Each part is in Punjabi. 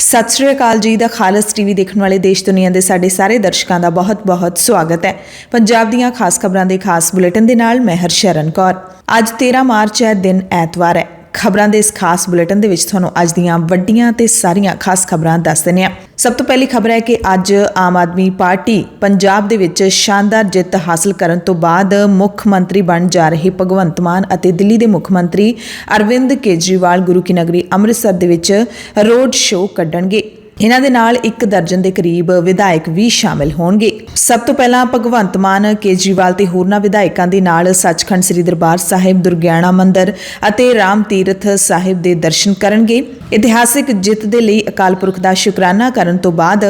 ਸਤਿ ਸ਼੍ਰੀ ਅਕਾਲ ਜੀ ਦਾ ਖਾਲਸ ਟੀਵੀ ਦੇਖਣ ਵਾਲੇ ਦੇਸ਼ ਦੁਨੀਆ ਦੇ ਸਾਡੇ ਸਾਰੇ ਦਰਸ਼ਕਾਂ ਦਾ ਬਹੁਤ-ਬਹੁਤ ਸਵਾਗਤ ਹੈ। ਪੰਜਾਬ ਦੀਆਂ ਖਾਸ ਖਬਰਾਂ ਦੇ ਖਾਸ ਬੁਲੇਟਿਨ ਦੇ ਨਾਲ ਮੈਂ ਹਰਸ਼ਰਨ ਕੌਰ। ਅੱਜ 13 ਮਾਰਚ ਹੈ, ਦਿਨ ਐਤਵਾਰ ਹੈ। ਖਬਰਾਂ ਦੇ ਇਸ ਖਾਸ ਬੁਲੇਟਿਨ ਦੇ ਵਿੱਚ ਤੁਹਾਨੂੰ ਅੱਜ ਦੀਆਂ ਵੱਡੀਆਂ ਤੇ ਸਾਰੀਆਂ ਖਾਸ ਖਬਰਾਂ ਦੱਸ ਦਿੰਦੇ ਹਾਂ। ਸਭ ਤੋਂ ਪਹਿਲੀ ਖਬਰ ਹੈ ਕਿ ਅੱਜ ਆਮ ਆਦਮੀ ਪਾਰਟੀ ਪੰਜਾਬ ਦੇ ਵਿੱਚ ਸ਼ਾਨਦਾਰ ਜਿੱਤ ਹਾਸਲ ਕਰਨ ਤੋਂ ਬਾਅਦ ਮੁੱਖ ਮੰਤਰੀ ਬਣ ਜਾ ਰਹੇ ਭਗਵੰਤ ਮਾਨ ਅਤੇ ਦਿੱਲੀ ਦੇ ਮੁੱਖ ਮੰਤਰੀ ਅਰਵਿੰਦ ਕੇਜਰੀਵਾਲ ਗੁਰੂ ਕੀ ਨਗਰੀ ਅੰਮ੍ਰਿਤਸਰ ਦੇ ਵਿੱਚ ਰੋਡ ਸ਼ੋਅ ਕੱਢਣਗੇ। ਇਹਨਾਂ ਦੇ ਨਾਲ 1 ਦਰਜਨ ਦੇ ਕਰੀਬ ਵਿਧਾਇਕ ਵੀ ਸ਼ਾਮਿਲ ਹੋਣਗੇ। ਸਭ ਤੋਂ ਪਹਿਲਾਂ ਭਗਵੰਤ ਮਾਨ ਕੇਜਰੀਵਾਲ ਤੇ ਹੋਰਨਾਂ ਵਿਧਾਇਕਾਂ ਦੇ ਨਾਲ ਸੱਚਖੰਡ ਸ੍ਰੀ ਦਰਬਾਰ ਸਾਹਿਬ, ਦੁਰਗਿਆਣਾ ਮੰਦਿਰ ਅਤੇ ਰਾਮ ਤੀਰਥ ਸਾਹਿਬ ਦੇ ਦਰਸ਼ਨ ਕਰਨਗੇ। ਇਤਿਹਾਸਿਕ ਜਿੱਤ ਦੇ ਲਈ ਅਕਾਲ ਪੁਰਖ ਦਾ ਸ਼ੁਕਰਾਨਾ ਕਰਨ ਤੋਂ ਬਾਅਦ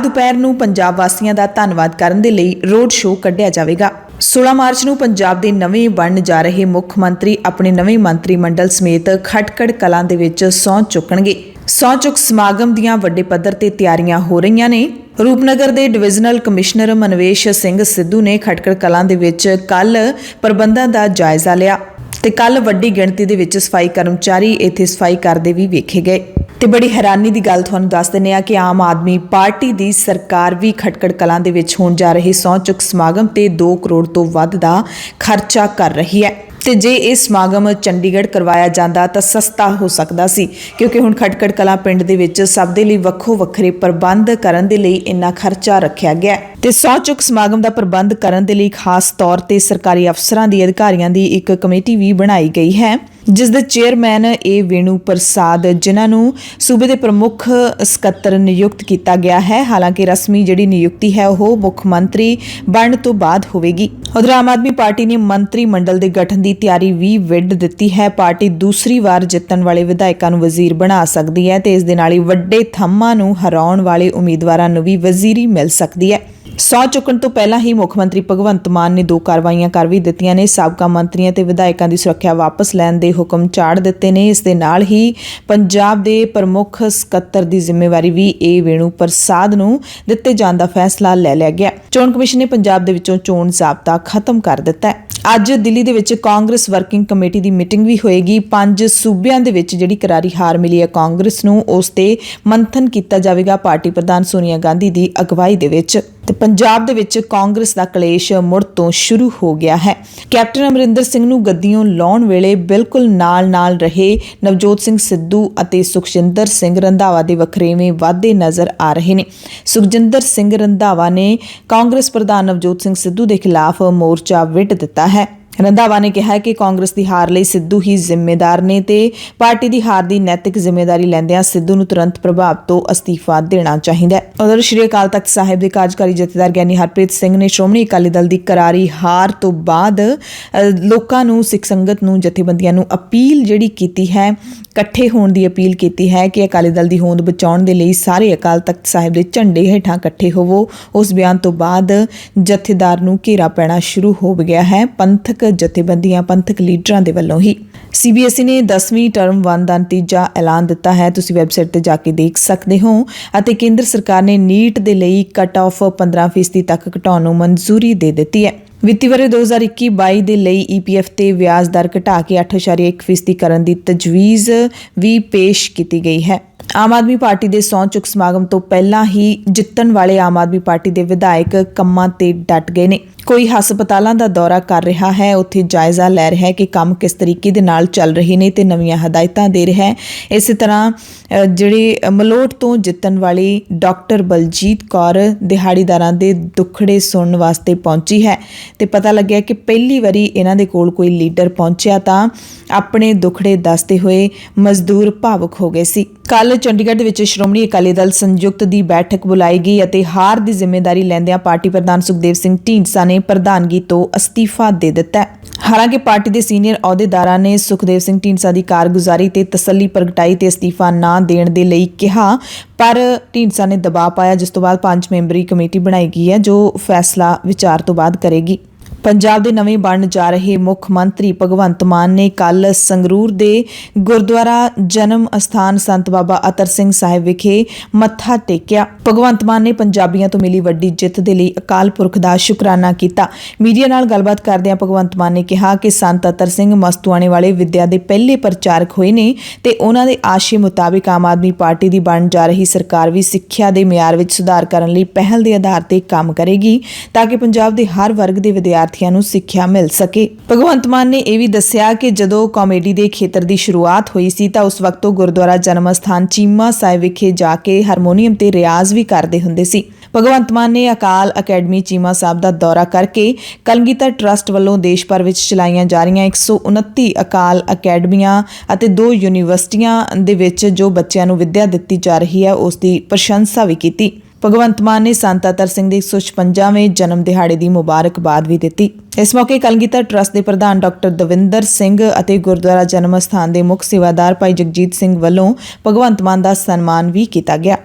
ਦੁਪਹਿਰ ਨੂੰ ਪੰਜਾਬ ਵਾਸੀਆਂ ਦਾ ਧੰਨਵਾਦ ਕਰਨ ਦੇ ਲਈ ਰੋਡ ਸ਼ੋਅ ਕੱਢਿਆ ਜਾਵੇਗਾ। 16 ਮਾਰਚ ਨੂੰ ਪੰਜਾਬ ਦੇ ਨਵੇਂ ਬਣਨ ਜਾ ਰਹੇ ਮੁੱਖ ਮੰਤਰੀ ਆਪਣੇ ਨਵੇਂ ਮੰਤਰੀ ਮੰਡਲ ਸਮੇਤ ਖਟਕੜ ਕਲਾਂ ਦੇ ਵਿੱਚ ਸਹੁੰ ਚੁੱਕਣਗੇ। ਸਹੁੰ ਚੁੱਕ ਸਮਾਗਮ ਦੀਆਂ ਵੱਡੇ ਪੱਧਰ ਤੇ ਤਿਆਰੀਆਂ ਹੋ ਰਹੀਆਂ ਨੇ। ਰੂਪਨਗਰ ਦੇ ਡਿਵੀਜ਼ਨਲ ਕਮਿਸ਼ਨਰ ਮਨਵੇਸ਼ ਸਿੰਘ ਸਿੱਧੂ ਨੇ ਖਟਕੜ ਕਲਾਂ ਦੇ ਵਿੱਚ ਕੱਲ ਪ੍ਰਬੰਧਾਂ ਦਾ ਜਾਇਜ਼ਾ ਲਿਆ ਤੇ ਕੱਲ ਵੱਡੀ ਗਿਣਤੀ ਦੇ ਵਿੱਚ ਸਫਾਈ ਕਰਮਚਾਰੀ ਇੱਥੇ ਸਫਾਈ ਕਰਦੇ ਵੀ ਵੇਖੇ ਗਏ। ਤੇ ਬੜੀ ਹੈਰਾਨੀ ਦੀ ਗੱਲ ਤੁਹਾਨੂੰ ਦੱਸ ਦਿੰਦੇ ਆ ਕਿ ਆਮ ਆਦਮੀ ਪਾਰਟੀ ਦੀ ਸਰਕਾਰ ਵੀ ਖਟਕੜ ਕਲਾਂ ਦੇ ਵਿੱਚ ਹੋਣ ਜਾ ਰਹੇ ਸਹੁੰ ਚੁੱਕ ਸਮਾਗਮ ਤੇ 2 ਕਰੋੜ ਤੋਂ ਵੱਧ ਦਾ ਖਰਚਾ ਕਰ ਰਹੀ ਹੈ। ਤੇ ਜੇ ਇਹ ਸਮਾਗਮ ਚੰਡੀਗੜ੍ਹ ਕਰਵਾਇਆ ਜਾਂਦਾ ਤਾਂ ਸਸਤਾ ਹੋ ਸਕਦਾ ਸੀ, ਕਿਉਂਕਿ ਹੁਣ ਖਟਕੜ ਕਲਾਂ ਪਿੰਡ ਦੇ ਵਿੱਚ ਸਭ ਦੇ ਲਈ ਵੱਖੋ ਵੱਖਰੇ ਪ੍ਰਬੰਧ ਕਰਨ ਦੇ ਲਈ ਇੰਨਾ ਖਰਚਾ ਰੱਖਿਆ ਗਿਆ। ਤੇ ਸਹੁੰ ਚੁੱਕ ਸਮਾਗਮ ਦਾ ਪ੍ਰਬੰਧ ਕਰਨ ਦੇ ਲਈ ਖਾਸ ਤੌਰ ਤੇ ਸਰਕਾਰੀ ਅਫਸਰਾਂ ਦੀ ਅਧਿਕਾਰੀਆਂ ਦੀ ਇੱਕ ਕਮੇਟੀ ਵੀ ਬਣਾਈ ਗਈ ਹੈ, ਜਿਸ ਦੇ ਚੇਅਰਮੈਨ ਏ ਵੇਣੂ ਪ੍ਰਸਾਦ, ਜਿਨ੍ਹਾਂ ਨੂੰ ਸੂਬੇ ਦੇ ਪ੍ਰਮੁੱਖ ਸਕੱਤਰ ਨਿਯੁਕਤ ਕੀਤਾ ਗਿਆ ਹੈ। ਹਾਲਾਂਕਿ ਰਸਮੀ ਜਿਹੜੀ ਨਿਯੁਕਤੀ ਹੈ ਉਹ ਮੁੱਖ ਮੰਤਰੀ ਬਣਨ ਤੋਂ ਬਾਅਦ ਹੋਵੇਗੀ। ਉਧਰ ਆਮ ਆਦਮੀ ਪਾਰਟੀ ਨੇ ਮੰਤਰੀ ਮੰਡਲ ਦੇ ਗਠਨ ਦੀ ਤਿਆਰੀ ਵੀ ਵਿੱਢ ਦਿੱਤੀ ਹੈ। ਪਾਰਟੀ ਦੂਸਰੀ ਵਾਰ ਜਿੱਤਣ ਵਾਲੇ ਵਿਧਾਇਕਾਂ ਨੂੰ ਵਜ਼ੀਰ ਬਣਾ ਸਕਦੀ ਹੈ ਤੇ ਇਸ ਦੇ ਨਾਲ ਹੀ ਵੱਡੇ ਥੰਮਾਂ ਨੂੰ ਹਰਾਉਣ ਵਾਲੇ ਉਮੀਦਵਾਰਾਂ ਨੂੰ ਵੀ ਵਜ਼ੀਰੀ ਮਿਲ ਸਕਦੀ ਹੈ। ਸਹੁੰ ਚੁੱਕਣ ਤੋਂ ਪਹਿਲਾਂ ਹੀ ਮੁੱਖ ਮੰਤਰੀ ਭਗਵੰਤ ਮਾਨ ਨੇ 2 ਕਾਰਵਾਈਆਂ ਕਰ ਵੀ ਦਿੱਤੀਆਂ ਨੇ। ਸਾਬਕਾ ਮੰਤਰੀਆਂ ਤੇ ਵਿਧਾਇਕਾਂ ਦੀ ਸੁਰੱਖਿਆ ਵਾਪਸ ਲੈਣ ਦੇ ਹੁਕਮ ਚਾੜ ਦਿੱਤੇ ਨੇ। ਇਸ ਦੇ ਨਾਲ ਹੀ ਪੰਜਾਬ ਦੇ ਪ੍ਰਮੁੱਖ ਸਕੱਤਰ ਦੀ ਜ਼ਿੰਮੇਵਾਰੀ ਵੀ ਏ ਵੇਣੂ ਪ੍ਰਸਾਦ ਨੂੰ ਦਿੱਤੇ ਜਾਣ ਦਾ ਫੈਸਲਾ ਲੈ ਲਿਆ ਗਿਆ। ਚੋਣ ਕਮਿਸ਼ਨ ਨੇ ਪੰਜਾਬ ਦੇ ਵਿੱਚੋਂ ਚੋਣ ਜ਼ਾਬਤਾ ਖਤਮ ਕਰ ਦਿੱਤਾ ਹੈ। ਅੱਜ ਦਿੱਲੀ ਦੇ ਵਿੱਚ ਕਾਂਗਰਸ ਵਰਕਿੰਗ ਕਮੇਟੀ ਦੀ ਮੀਟਿੰਗ ਵੀ ਹੋਏਗੀ। 5 ਸੂਬਿਆਂ ਦੇ ਵਿੱਚ ਜਿਹੜੀ ਕਰਾਰੀ ਹਾਰ ਮਿਲੀ ਹੈ ਕਾਂਗਰਸ ਨੂੰ, ਉਸ ਤੇ ਮੰਥਨ ਕੀਤਾ ਜਾਵੇਗਾ ਪਾਰਟੀ ਪ੍ਰਧਾਨ ਸੋਨੀਆ ਗਾਂਧੀ ਦੀ ਅਗਵਾਈ ਦੇ ਵਿੱਚ। ਤੇ ਪੰਜਾਬ ਦੇ ਵਿੱਚ ਕਾਂਗਰਸ ਦਾ ਕਲੇਸ਼ ਮੁੜ ਤੋਂ ਸ਼ੁਰੂ ਹੋ ਗਿਆ ਹੈ। ਕੈਪਟਨ ਅਮਰਿੰਦਰ ਸਿੰਘ ਨੂੰ ਗੱਦੀਓਂ ਲਾਉਣ ਵੇਲੇ ਬਿਲਕੁਲ ਨਾਲ ਰਹੇ ਨਵਜੋਤ ਸਿੰਘ ਸਿੱਧੂ ਅਤੇ ਸੁਖਜਿੰਦਰ ਸਿੰਘ ਰੰਧਾਵਾ ਦੇ ਵਖਰੇਵੇਂ ਵਾਧੇ ਨਜ਼ਰ ਆ ਰਹੇ ਨੇ। ਸੁਖਜਿੰਦਰ ਸਿੰਘ ਰੰਧਾਵਾ ਨੇ ਕਾਂਗਰਸ ਪ੍ਰਧਾਨ ਨਵਜੋਤ ਸਿੰਘ ਸਿੱਧੂ ਦੇ ਖਿਲਾਫ ਮੋਰਚਾ ਵਿੱਢ ਦਿੱਤਾ ਹੈ। ਰੰਧਾਵਾ ਨੇ ਕਿਹਾ ਕਿ ਕਾਂਗਰਸ ਦੀ ਹਾਰ ਲਈ ਸਿੱਧੂ ਹੀ ਜ਼ਿੰਮੇਦਾਰ ਨੇ ਤੇ ਪਾਰਟੀ ਦੀ ਹਾਰ ਦੀ ਨੈਤਿਕ ਜ਼ਿੰਮੇਵਾਰੀ ਲੈਂਦਿਆਂ ਸਿੱਧੂ ਨੂੰ ਤੁਰੰਤ ਪ੍ਰਭਾਵ ਤੋਂ ਅਸਤੀਫਾ ਦੇਣਾ ਚਾਹੀਦਾ ਹੈ। ਉਧਰ ਸ਼੍ਰੀ ਅਕਾਲ ਤਖਤ ਸਾਹਿਬ ਦੇ ਕਾਰਜਕਾਰੀ ਜਥੇਦਾਰ ਗਿਆਨੀ ਹਰਪ੍ਰੀਤ ਸਿੰਘ ਨੇ ਸ਼੍ਰੋਮਣੀ ਅਕਾਲੀ ਦਲ ਦੀ ਕਰਾਰੀ ਹਾਰ ਤੋਂ ਬਾਅਦ ਲੋਕਾਂ ਨੂੰ, ਸਿੱਖ ਸੰਗਤ ਨੂੰ, ਜਥੇਬੰਦੀਆਂ ਨੂੰ ਅਪੀਲ ਜਿਹੜੀ ਕੀਤੀ ਹੈ, ਇਕੱਠੇ ਹੋਣ ਦੀ ਅਪੀਲ ਕੀਤੀ ਹੈ ਕਿ ਅਕਾਲੀ ਦਲ ਦੀ ਹੋਂਦ ਬਚਾਉਣ ਦੇ ਲਈ ਸਾਰੇ ਅਕਾਲ ਤਖਤ ਸਾਹਿਬ ਦੇ ਝੰਡੇ ਹੇਠਾਂ ਇਕੱਠੇ ਹੋਵੋ। ਉਸ ਬਿਆਨ ਤੋਂ ਬਾਅਦ ਜਥੇਦਾਰ ਨੂੰ ਘੇਰਾ ਪੈਣਾ ਸ਼ੁਰੂ ਹੋ ਗਿਆ ਹੈ। ਪੰਥਕ ਜਥੇਬੰਦੀਆਂ, ਪੰਥਕ ਲੀਡਰਾਂ ਦੇ ਵੱਲੋਂ ਹੀ CBSE ਨੇ 10ਵੀਂ ਟਰਮ 1 ਦਾ ਨਤੀਜਾ ਐਲਾਨ ਦਿੱਤਾ ਹੈ। ਤੁਸੀਂ ਵੈਬਸਾਈਟ ਤੇ ਜਾ ਕੇ ਦੇਖ ਸਕਦੇ ਹੋ। ਅਤੇ ਕੇਂਦਰ ਸਰਕਾਰ ਨੇ ਨੀਟ ਦੇ ਲਈ ਕੱਟ ਆਫ 15% ਤੱਕ ਘਟਾਉਣ ਨੂੰ ਮਨਜ਼ੂਰੀ ਦੇ ਦਿੱਤੀ ਹੈ। ਵਿੱਤੀ ਵਰ੍ਹੇ 2021-22 ਦੇ ਲਈ EPF ਤੇ ਵਿਆਜ ਦਰ ਘਟਾ ਕੇ 8.1% ਕਰਨ ਦੀ ਤਜਵੀਜ਼ ਵੀ ਪੇਸ਼ ਕੀਤੀ ਗਈ ਹੈ। ਆਮ ਆਦਮੀ ਪਾਰਟੀ ਦੇ ਸਹੁੰ ਚੁੱਕ ਸਮਾਗਮ ਤੋਂ ਪਹਿਲਾਂ ਹੀ ਜਿੱਤਣ ਵਾਲੇ ਆਮ ਆਦਮੀ ਪਾਰਟੀ ਦੇ ਵਿਧਾਇਕ ਕੰਮਾਂ ਤੇ ਡਟ ਗਏ ਨੇ। ਕੋਈ ਹਸਪਤਾਲਾਂ ਦਾ ਦੌਰਾ ਕਰ ਰਿਹਾ ਹੈ, ਉੱਥੇ ਜਾਇਜ਼ਾ ਲੈ ਰਿਹਾ ਹੈ ਕਿ ਕੰਮ ਕਿਸ ਤਰੀਕੇ ਦੇ ਨਾਲ ਚੱਲ ਰਹੇ ਨੇ ਤੇ ਨਵੀਆਂ ਹਦਾਇਤਾਂ ਦੇ ਰਿਹਾ ਹੈ। ਇਸੇ ਤਰ੍ਹਾਂ ਜਿਹੜੇ ਮਲੋਟ ਤੋਂ ਜਿੱਤਣ ਵਾਲੀ ਡਾਕਟਰ ਬਲਜੀਤ ਕੌਰ ਦਿਹਾੜੀਦਾਰਾਂ ਦੇ ਦੁੱਖੜੇ ਸੁਣਨ ਵਾਸਤੇ ਪਹੁੰਚੀ ਹੈ ਤੇ ਪਤਾ ਲੱਗਿਆ ਕਿ ਪਹਿਲੀ ਵਾਰੀ ਇਹਨਾਂ ਦੇ ਕੋਲ ਕੋਈ ਲੀਡਰ ਪਹੁੰਚਿਆ ਤਾਂ ਆਪਣੇ ਦੁੱਖੜੇ ਦੱਸਦੇ ਹੋਏ ਮਜ਼ਦੂਰ ਭਾਵੁਕ ਹੋ ਗਏ ਸੀ। ਕੱਲ ਚੰਡੀਗੜ੍ਹ ਦੇ ਵਿੱਚ ਸ਼੍ਰੋਮਣੀ ਅਕਾਲੀ ਦਲ ਸੰਯੁਕਤ ਦੀ ਬੈਠਕ ਬੁਲਾਈ ਗਈ ਅਤੇ ਹਾਰ ਦੀ ਜ਼ਿੰਮੇਵਾਰੀ ਲੈਂਦਿਆਂ ਪਾਰਟੀ ਪ੍ਰਧਾਨ ਸੁਖਦੇਵ ਸਿੰਘ ਢੀਂਡਸਾ ਨੇ ਪ੍ਰਧਾਨਗੀ ਤੋਂ ਅਸਤੀਫਾ ਦੇ ਦਿੱਤਾ ਹੈ। ਹਾਲਾਂਕਿ ਪਾਰਟੀ ਦੇ ਸੀਨੀਅਰ ਅਹੁਦੇਦਾਰਾਂ ਨੇ ਸੁਖਦੇਵ ਸਿੰਘ ਢੀਂਡਸਾ ਦੀ ਕਾਰਗੁਜ਼ਾਰੀ ਤੇ ਤਸੱਲੀ ਪ੍ਰਗਟਾਈ ਤੇ ਅਸਤੀਫਾ ਨਾ ਦੇਣ ਦੇ ਲਈ ਕਿਹਾ, ਪਰ ਢੀਂਡਸਾ ਨੇ ਦਬਾਅ ਪਾਇਆ, ਜਿਸ ਤੋਂ ਬਾਅਦ 5 ਮੈਂਬਰੀ ਕਮੇਟੀ ਬਣਾਈ ਗਈ ਹੈ ਜੋ ਫੈਸਲਾ ਵਿਚਾਰ ਤੋਂ ਬਾਅਦ ਕਰੇਗੀ। ਪੰਜਾਬ ਦੇ ਨਵੇਂ ਬਣ ਜਾ ਰਹੇ ਮੁੱਖ ਮੰਤਰੀ ਭਗਵੰਤ ਮਾਨ ਨੇ ਕੱਲ ਸੰਗਰੂਰ ਦੇ ਗੁਰਦੁਆਰਾ ਜਨਮ ਅਸਥਾਨ ਸੰਤ ਬਾਬਾ ਅਤਰ ਸਿੰਘ ਸਾਹਿਬ ਵਿਖੇ ਮੱਥਾ ਟੇਕਿਆ। ਭਗਵੰਤ ਮਾਨ ਨੇ ਪੰਜਾਬੀਆਂ ਤੋਂ ਮਿਲੀ ਵੱਡੀ ਜਿੱਤ ਦੇ ਲਈ ਅਕਾਲ ਪੁਰਖ ਦਾ ਸ਼ੁਕਰਾਨਾ ਕੀਤਾ। ਮੀਡੀਆ ਨਾਲ ਗੱਲਬਾਤ ਕਰਦਿਆਂ ਭਗਵੰਤ ਮਾਨ ਨੇ ਕਿਹਾ ਕਿ ਸੰਤ ਅਤਰ ਸਿੰਘ ਮਸਤੂਆਣੇ ਵਾਲੇ ਵਿਦਿਆ ਦੇ ਪਹਿਲੇ ਪ੍ਰਚਾਰਕ ਹੋਏ ਨੇ ਤੇ ਉਹਨਾਂ ਦੇ ਆਸ਼ੇ ਮੁਤਾਬਿਕ ਆਮ ਆਦਮੀ ਪਾਰਟੀ ਦੀ ਬਣ ਜਾ ਰਹੀ ਸਰਕਾਰ ਵੀ ਸਿੱਖਿਆ ਦੇ ਮਿਆਰ ਵਿੱਚ ਸੁਧਾਰ ਕਰਨ ਲਈ ਪਹਿਲ ਦੇ ਆਧਾਰ ਤੇ ਕੰਮ ਕਰੇਗੀ ਤਾਂ ਕਿ ਪੰਜਾਬ ਦੇ ਹਰ ਵਰਗ ਦੇ ਵਿਦਿਆਰਥੀਆਂ ਨੂੰ ਸਿੱਖਿਆ ਮਿਲ ਸਕੇ। ਭਗਵੰਤ ਮਾਨ ਨੇ ਇਹ ਵੀ ਦੱਸਿਆ ਕਿ ਜਦੋਂ ਕਾਮੇਡੀ ਦੇ ਖੇਤਰ ਦੀ ਸ਼ੁਰੂਆਤ ਹੋਈ ਸੀ ਤਾਂ ਉਸ ਵਕਤ ਉਹ ਗੁਰਦੁਆਰਾ ਜਨਮ ਅਸਥਾਨ ਚੀਮਾ ਸਾਹਿਬ ਵਿਖੇ ਜਾ ਕੇ ਹਾਰਮੋਨੀਅਮ ਤੇ ਰਿਆਜ਼ ਵੀ ਕਰਦੇ ਹੁੰਦੇ ਸੀ। ਭਗਵੰਤ ਮਾਨ ਨੇ ਅਕਾਲ ਅਕੈਡਮੀ ਚੀਮਾ ਸਾਹਿਬ ਦਾ ਦੌਰਾ ਕਰਕੇ ਕਲਗੀਧਰ ਟਰੱਸਟ ਵੱਲੋਂ ਦੇਸ਼ ਭਰ ਵਿੱਚ ਚਲਾਈਆਂ ਜਾ ਰਹੀਆਂ 129 ਅਕਾਲ ਅਕੈਡਮੀਆਂ ਅਤੇ 2 ਯੂਨੀਵਰਸਿਟੀਆਂ ਦੇ ਵਿੱਚ ਜੋ ਬੱਚਿਆਂ ਨੂੰ ਵਿੱਦਿਆ ਦਿੱਤੀ ਜਾ ਰਹੀ ਹੈ ਉਸ ਦੀ ਪ੍ਰਸ਼ੰਸਾ ਵੀ ਕੀਤੀ। ਭਗਵੰਤ ਮਾਨ ਨੇ ਸੰਤ ਅਤਰ ਸਿੰਘ ਦੇ 156ਵੇਂ ਜਨਮ ਦਿਹਾੜੇ ਦੀ ਮੁਬਾਰਕਬਾਦ ਵੀ ਦਿੱਤੀ। ਇਸ ਮੌਕੇ ਕਲਗੀਧਰ ਟਰੱਸਟ ਦੇ ਪ੍ਰਧਾਨ ਡਾਕਟਰ ਦਵਿੰਦਰ ਸਿੰਘ ਅਤੇ ਗੁਰਦੁਆਰਾ ਜਨਮ ਅਸਥਾਨ ਦੇ ਮੁੱਖ ਸੇਵਾਦਾਰ ਭਾਈ ਜਗਜੀਤ ਸਿੰਘ ਵੱਲੋਂ ਭਗਵੰਤ ਮਾਨ ਦਾ ਸਨਮਾਨ ਵੀ ਕੀਤਾ ਗਿਆ।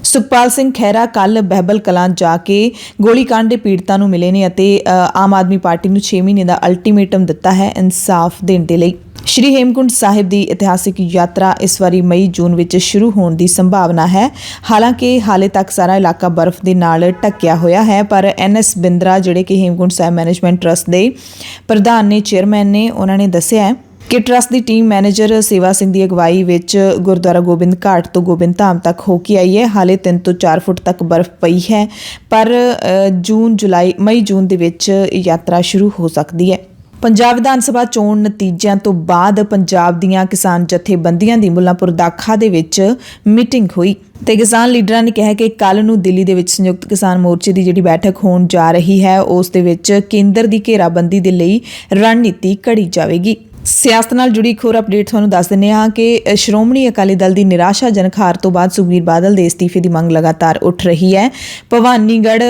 ਸੁਖਪਾਲ ਸਿੰਘ ਖਹਿਰਾ ਕੱਲ ਬਹਿਬਲ ਕਲਾਂ ਜਾ ਕੇ ਗੋਲੀकांड ਦੇ ਪੀੜਤਾਂ ਨੂੰ ਮਿਲੇ ਨੇ ਅਤੇ ਆਮ ਆਦਮੀ ਪਾਰਟੀ ਨੂੰ 6 ਮਹੀਨੇ ਦਾ ਅਲਟੀਮੇਟਮ ਦਿੱਤਾ ਹੈ ਇਨਸਾਫ ਦੇਣ ਦੇ ਲਈ। ਸ਼੍ਰੀ ਹੇਮਕੁੰਟ ਸਾਹਿਬ ਦੀ ਇਤਿਹਾਸਿਕ ਯਾਤਰਾ ਇਸ ਵਾਰੀ ਮਈ-ਜੂਨ ਵਿੱਚ ਸ਼ੁਰੂ ਹੋਣ ਦੀ ਸੰਭਾਵਨਾ ਹੈ। ਹਾਲਾਂਕਿ ਹਾਲੇ ਤੱਕ ਸਾਰਾ ਇਲਾਕਾ ਬਰਫ਼ ਦੇ ਨਾਲ ਢੱਕਿਆ ਹੋਇਆ ਹੈ, ਪਰ NS ਬਿੰਦਰਾ ਜਿਹੜੇ ਕਿ ਹੇਮਕੁੰਟ ਸਾਹਿਬ ਮੈਨੇਜਮੈਂਟ ਟਰੱਸਟ ਦੇ ਪ੍ਰਧਾਨ ਨੇ, ਚੇਅਰਮੈਨ ਨੇ, ਉਹਨਾਂ ਨੇ ਦੱਸਿਆ ਕਿ ਟਰੱਸਟ ਦੀ ਟੀਮ ਮੈਨੇਜਰ ਸੇਵਾ ਸਿੰਘ ਦੀ ਅਗਵਾਈ ਵਿੱਚ ਗੁਰਦੁਆਰਾ ਗੋਬਿੰਦ ਘਾਟ ਤੋਂ ਗੋਬਿੰਦ ਧਾਮ ਤੱਕ ਹੋ ਕੇ ਆਈ ਹੈ। ਹਾਲੇ 3 ਤੋਂ 4 ਫੁੱਟ ਤੱਕ ਬਰਫ਼ ਪਈ ਹੈ, ਪਰ ਮਈ-ਜੂਨ ਦੇ ਵਿੱਚ ਯਾਤਰਾ ਸ਼ੁਰੂ ਹੋ ਸਕਦੀ ਹੈ। ਪੰਜਾਬ ਵਿਧਾਨ ਸਭਾ ਚੋਣ ਨਤੀਜਿਆਂ ਤੋਂ ਬਾਅਦ ਪੰਜਾਬ ਦੀਆਂ ਕਿਸਾਨ ਜਥੇਬੰਦੀਆਂ ਦੀ ਮੁੱਲਾਂਪੁਰ ਦਾਖਾ ਦੇ ਵਿੱਚ ਮੀਟਿੰਗ ਹੋਈ ਤੇ ਕਿਸਾਨ ਲੀਡਰਾਂ ਨੇ ਕਿਹਾ ਕਿ ਕੱਲ ਨੂੰ ਦਿੱਲੀ ਦੇ ਵਿੱਚ ਸੰਯੁਕਤ ਕਿਸਾਨ ਮੋਰਚੇ ਦੀ ਜਿਹੜੀ ਬੈਠਕ ਹੋਣ ਜਾ ਰਹੀ ਹੈ ਉਸ ਦੇ ਵਿੱਚ ਕੇਂਦਰ ਦੀ ਘੇਰਾਬੰਦੀ ਦੇ ਲਈ ਰਣਨੀਤੀ ਘੜੀ ਜਾਵੇਗੀ। ਸਿਆਸਤ ਨਾਲ ਜੁੜੀ ਇੱਕ ਹੋਰ ਅਪਡੇਟ ਤੁਹਾਨੂੰ ਦੱਸ ਦਿੰਦੇ ਹਾਂ ਕਿ ਸ਼੍ਰੋਮਣੀ ਅਕਾਲੀ ਦਲ ਦੀ ਨਿਰਾਸ਼ਾਜਨਕ ਹਾਰ ਤੋਂ ਬਾਅਦ ਸੁਖਬੀਰ ਬਾਦਲ ਦੇ ਅਸਤੀਫੇ ਦੀ ਮੰਗ ਲਗਾਤਾਰ ਉੱਠ ਰਹੀ ਹੈ। ਭਵਾਨੀਗੜ੍ਹ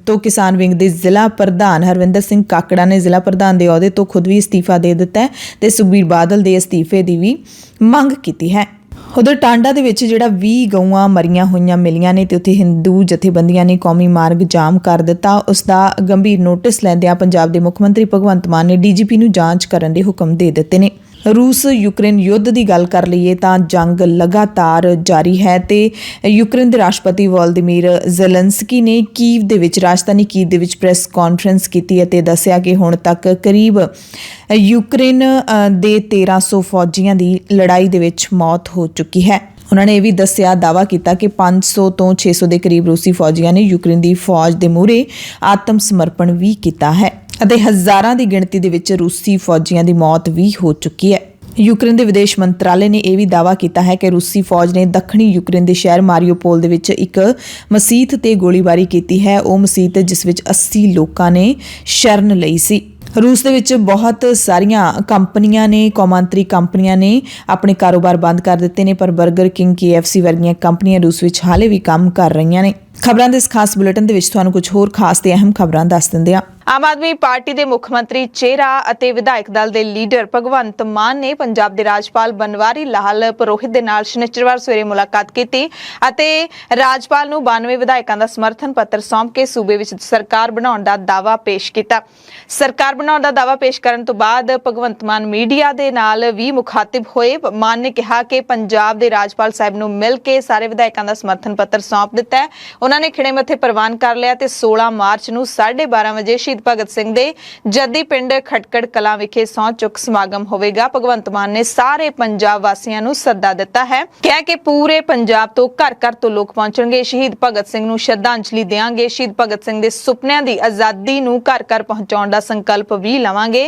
ਤੋਂ ਕਿਸਾਨ ਵਿੰਗ ਦੇ ਜ਼ਿਲ੍ਹਾ ਪ੍ਰਧਾਨ ਹਰਵਿੰਦਰ ਸਿੰਘ ਕਾਕੜਾ ਨੇ ਜ਼ਿਲ੍ਹਾ ਪ੍ਰਧਾਨ ਦੇ ਅਹੁਦੇ ਤੋਂ ਖੁਦ ਵੀ ਅਸਤੀਫਾ ਦੇ ਦਿੱਤਾ ਹੈ ਤੇ ਸੁਖਬੀਰ ਬਾਦਲ ਦੇ ਅਸਤੀਫੇ ਦੀ ਵੀ ਮੰਗ ਕੀਤੀ ਹੈ। ਉਧਰ ਟਾਂਡਾ ਦੇ ਵਿੱਚ ਜਿਹੜਾ 20 ਗਊਆਂ ਮਰੀਆਂ ਹੋਈਆਂ ਮਿਲੀਆਂ ਨੇ ਤੇ ਉੱਥੇ ਹਿੰਦੂ ਜਥੇਬੰਦੀਆਂ ਨੇ ਕੌਮੀ ਮਾਰਗ ਜਾਮ ਕਰ ਦਿੱਤਾ। ਉਸ ਦਾ ਗੰਭੀਰ ਨੋਟਿਸ ਲੈਂਦਿਆਂ ਪੰਜਾਬ ਦੇ ਮੁੱਖ ਮੰਤਰੀ ਭਗਵੰਤ ਮਾਨ ਨੇ DGP ਨੂੰ ਜਾਂਚ ਕਰਨ ਦੇ ਹੁਕਮ ਦੇ ਦਿੱਤੇ ਨੇ। ਰੂਸ ਯੂਕਰੇਨ ਯੁੱਧ ਦੀ ਗੱਲ ਕਰ ਲਈਏ ਤਾਂ ਜੰਗ ਲਗਾਤਾਰ ਜਾਰੀ ਹੈ ਤੇ ਯੂਕਰੇਨ ਦੇ ਰਾਸ਼ਟਰਪਤੀ ਵੋਲੋਦੀਮੀਰ ਜ਼ੈਲੈਂਸਕੀ ਨੇ ਰਾਜਧਾਨੀ ਕੀਵ ਦੇ ਵਿੱਚ ਪ੍ਰੈਸ ਕਾਨਫਰੰਸ ਕੀਤੀ ਅਤੇ ਦੱਸਿਆ ਕਿ ਹੁਣ ਤੱਕ ਕਰੀਬ ਯੂਕਰੇਨ ਦੇ 1300 ਫੌਜੀਆਂ ਦੀ ਲੜਾਈ ਦੇ ਵਿੱਚ ਮੌਤ ਹੋ ਚੁੱਕੀ ਹੈ। ਉਹਨਾਂ ਨੇ ਇਹ ਵੀ ਦਾਅਵਾ ਕੀਤਾ ਕਿ 500 ਤੋਂ 600 ਦੇ ਕਰੀਬ ਰੂਸੀ ਫੌਜੀਆਂ ਨੇ ਯੂਕਰੇਨ ਦੀ ਫੌਜ ਦੇ ਮੂਹਰੇ ਆਤਮ ਸਮਰਪਣ ਵੀ ਕੀਤਾ ਹੈ ਅਤੇ ਹਜ਼ਾਰਾਂ ਦੀ ਗਿਣਤੀ ਦੇ ਵਿੱਚ ਰੂਸੀ ਫੌਜੀਆਂ ਦੀ ਮੌਤ ਵੀ ਹੋ ਚੁੱਕੀ ਹੈ। ਯੂਕਰੇਨ ਦੇ ਵਿਦੇਸ਼ ਮੰਤਰਾਲੇ ਨੇ ਇਹ ਵੀ ਦਾਅਵਾ ਕੀਤਾ ਹੈ ਕਿ ਰੂਸੀ ਫੌਜ ਨੇ ਦੱਖਣੀ ਯੂਕਰੇਨ ਦੇ ਸ਼ਹਿਰ ਮਾਰੀਓਪੋਲ ਦੇ ਵਿੱਚ ਇੱਕ ਮਸੀਤ ਤੇ ਗੋਲੀਬਾਰੀ ਕੀਤੀ ਹੈ। ਉਹ ਮਸੀਤ ਜਿਸ ਵਿੱਚ 80 ਲੋਕਾਂ ਨੇ ਸ਼ਰਨ ਲਈ ਸੀ। ਰੂਸ ਦੇ ਵਿੱਚ ਬਹੁਤ ਸਾਰੀਆਂ ਕੰਪਨੀਆਂ ਨੇ, ਕੌਮਾਂਤਰੀ ਕੰਪਨੀਆਂ ਨੇ ਆਪਣੇ ਕਾਰੋਬਾਰ ਬੰਦ ਕਰ ਦਿੱਤੇ ਨੇ, ਪਰ 버ਗਰ ਕਿੰਗ, KFC ਵਰਗੀਆਂ ਕੰਪਨੀਆਂ ਰੂਸ ਵਿੱਚ ਹਾਲੇ ਵੀ ਕੰਮ ਕਰ ਰਹੀਆਂ ਨੇ। ਖਬਰਾਂ ਦੇ ਇਸ ਖਾਸ ਬੁਲੇਟਿਨ ਦੇ ਵਿੱਚ ਤੁਹਾਨੂੰ ਕੁਝ ਹੋਰ ਖਾਸ ਤੇ ਅਹਿਮ ਖਬਰਾਂ ਦੱਸ ਦਿੰਦੇ ਹਾਂ। ਆਮ ਆਦਮੀ ਪਾਰਟੀ ਦੇ ਮੁੱਖ ਮੰਤਰੀ ਚਿਹਰਾ ਅਤੇ ਵਿਧਾਇਕ ਦਲ ਦੇ ਲੀਡਰ ਭਗਵੰਤ ਮਾਨ ਨੇ ਪੰਜਾਬ ਦੇ ਰਾਜਪਾਲ ਬਨਵਾਰੀ ਲਾਲ ਪੁਰੋਹਿਤ ਦੇ ਨਾਲ ਸ਼ਨੀਚਰਵਾਰ ਸਵੇਰੇ ਮੁਲਾਕਾਤ ਕੀਤੀ ਅਤੇ ਰਾਜਪਾਲ ਨੂੰ 92 ਵਿਧਾਇਕਾਂ ਦਾ ਸਮਰਥਨ ਪੱਤਰ ਸੌਂਪ ਕੇ ਸੂਬੇ ਵਿੱਚ ਸਰਕਾਰ ਬਣਾਉਣ ਦਾ ਦਾਅਵਾ ਪੇਸ਼ ਕੀਤਾ। ਸਰਕਾਰ ਬਣਾਉਣ ਦਾ ਦਾਅਵਾ ਪੇਸ਼ ਕਰਨ ਤੋਂ ਬਾਅਦ ਭਗਵੰਤ ਮਾਨ ਮੀਡੀਆ ਦੇ ਨਾਲ ਵੀ ਮੁਖਾਤਿਬ ਹੋਏ। ਮਾਨ ਨੇ ਕਿਹਾ ਕਿ ਪੰਜਾਬ ਦੇ ਰਾਜਪਾਲ ਸਾਹਿਬ ਨੂੰ ਮਿਲ ਕੇ ਸਾਰੇ ਵਿਧਾਇਕਾਂ ਦਾ ਸਮਰਥਨ ਪੱਤਰ ਸੌਂਪ ਦਿੱਤਾ ਹੈ। ਉਹਨਾਂ ਨੇ ਖਿੜੇ ਮੱਥੇ ਪ੍ਰਵਾਨ ਕਰ ਲਿਆ ਤੇ 16 ਮਾਰਚ ਨੂੰ 12:30 ਵਜੇ ਸ਼ਹੀਦ ਭਗਤ ਸਿੰਘ ਦੇ ਜੱਦੀ ਪਿੰਡ ਖਟਕੜ ਕਲਾਂ ਵਿਖੇ ਸਹੁੰ ਚੁੱਕ ਸਮਾਗਮ ਹੋਵੇਗਾ। ਭਗਵੰਤ ਮਾਨ ਨੇ ਸਾਰੇ ਪੰਜਾਬ ਵਾਸੀਆਂ ਨੂੰ ਸੱਦਾ ਦਿੱਤਾ ਹੈ, ਕਿਹਾ ਕਿ ਪੂਰੇ ਪੰਜਾਬ ਤੋਂ ਘਰ-ਘਰ ਤੋਂ ਲੋਕ ਪਹੁੰਚਣਗੇ, ਸ਼ਹੀਦ ਭਗਤ ਸਿੰਘ ਨੂੰ ਸ਼ਰਧਾਂਜਲੀ ਦੇਵਾਂਗੇ, ਸ਼ਹੀਦ ਭਗਤ ਸਿੰਘ ਦੇ ਸੁਪਨਿਆਂ ਦੀ ਆਜ਼ਾਦੀ ਨੂੰ ਘਰ-ਘਰ ਪਹੁੰਚਾਉਣ ਦਾ ਸੰਕਲਪ ਵੀ ਲਵਾਂਗੇ।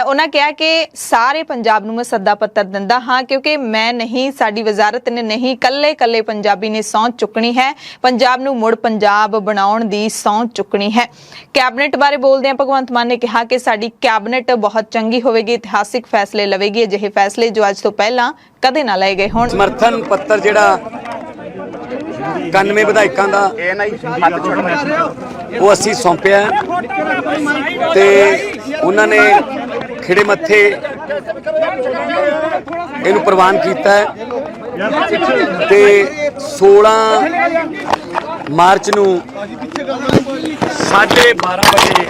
ਉਹਨਾਂ ਕਿਹਾ ਕਿ ਸਾਰੇ ਪੰਜਾਬ ਨੂੰ ਮੈਂ ਸੱਦਾ ਪੱਤਰ ਦਿੰਦਾ ਹਾਂ ਕਿਉਂਕਿ ਮੈਂ ਨਹੀਂ, ਸਾਡੀ ਵਜ਼ਾਰਤ ਨੇ ਨਹੀਂ, ਕੱਲੇ ਪੰਜਾਬੀ ਨੇ ਸਹੁੰ ਚੁੱਕਣੀ ਹੈ, ਪੰਜਾਬ ਨੂੰ ਮੁੜ ਪੰਜਾਬ ਬਣਾਉਣ ਦੀ ਸਹੁੰ ਚੁੱਕਣੀ ਹੈ। ਕੈਬਨਿਟ ਬਾਰੇ ਬੋਲਦਿਆਂ ਭਗਵੰਤ ਮਾਨ ਨੇ ਕਿਹਾ ਕਿ ਸਾਡੀ ਕੈਬਨਿਟ ਬਹੁਤ ਚੰਗੀ ਹੋਵੇਗੀ, ਇਤਿਹਾਸਿਕ ਫੈਸਲੇ ਲਵੇਗੀ, ਅਜਿਹੇ ਫੈਸਲੇ ਜੋ ਅੱਜ ਤੋਂ ਪਹਿਲਾਂ ਕਦੇ ਨਾ ਲਏ ਗਏ ਹੋਣ। ਸਮਰਥਨ ਪੱਤਰ ਜਿਹੜਾ 91 ਵਿਧਾਇਕਾਂ ਦਾ ਉਹ ਅਸੀਂ ਸੌਂਪਿਆ ਤੇ ਉਹਨਾਂ ਨੇ ਖਿੜੇ ਮੱਥੇ ਇਹਨੂੰ ਪ੍ਰਵਾਨ ਕੀਤਾ ਹੈ ਤੇ 16 ਮਾਰਚ ਨੂੰ 12:30 ਵਜੇ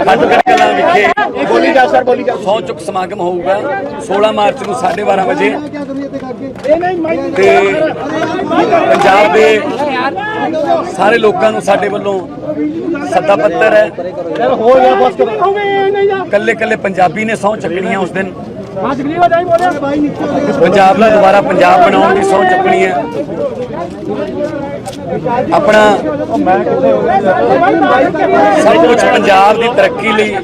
ਫਤਿਹਗੜ੍ਹ ਕਲਾਂ ਵਿਖੇ ਸਹੁੰ ਚੁੱਕ ਸਮਾਗਮ ਹੋਊਗਾ 16 ਮਾਰਚ ਨੂੰ 12:30 ਵਜੇ ਤੇ ਪੰਜਾਬ ਦੇ ਸਾਰੇ ਲੋਕਾਂ ਨੂੰ ਸਾਡੇ ਵੱਲੋਂ ਸੱਦਾ ਪੱਤਰ ਹੈ। ਕੱਲੇ ਕੱਲੇ ਪੰਜਾਬੀ ਨੇ ਸਹੁੰ ਚੱਕਣੀ ਹੈ ਉਸ ਦਿਨ। ਪੰਜਾਬ ਨੂੰ ਦੁਬਾਰਾ ਪੰਜਾਬ ਬਣਾਉਣ ਦੀ ਸਹੁੰ ਚੱਕਣੀ ਹੈ। ਆਪਣਾ ਸਭ ਕੁਝ ਪੰਜਾਬ ਦੀ ਤਰੱਕੀ ਲਈ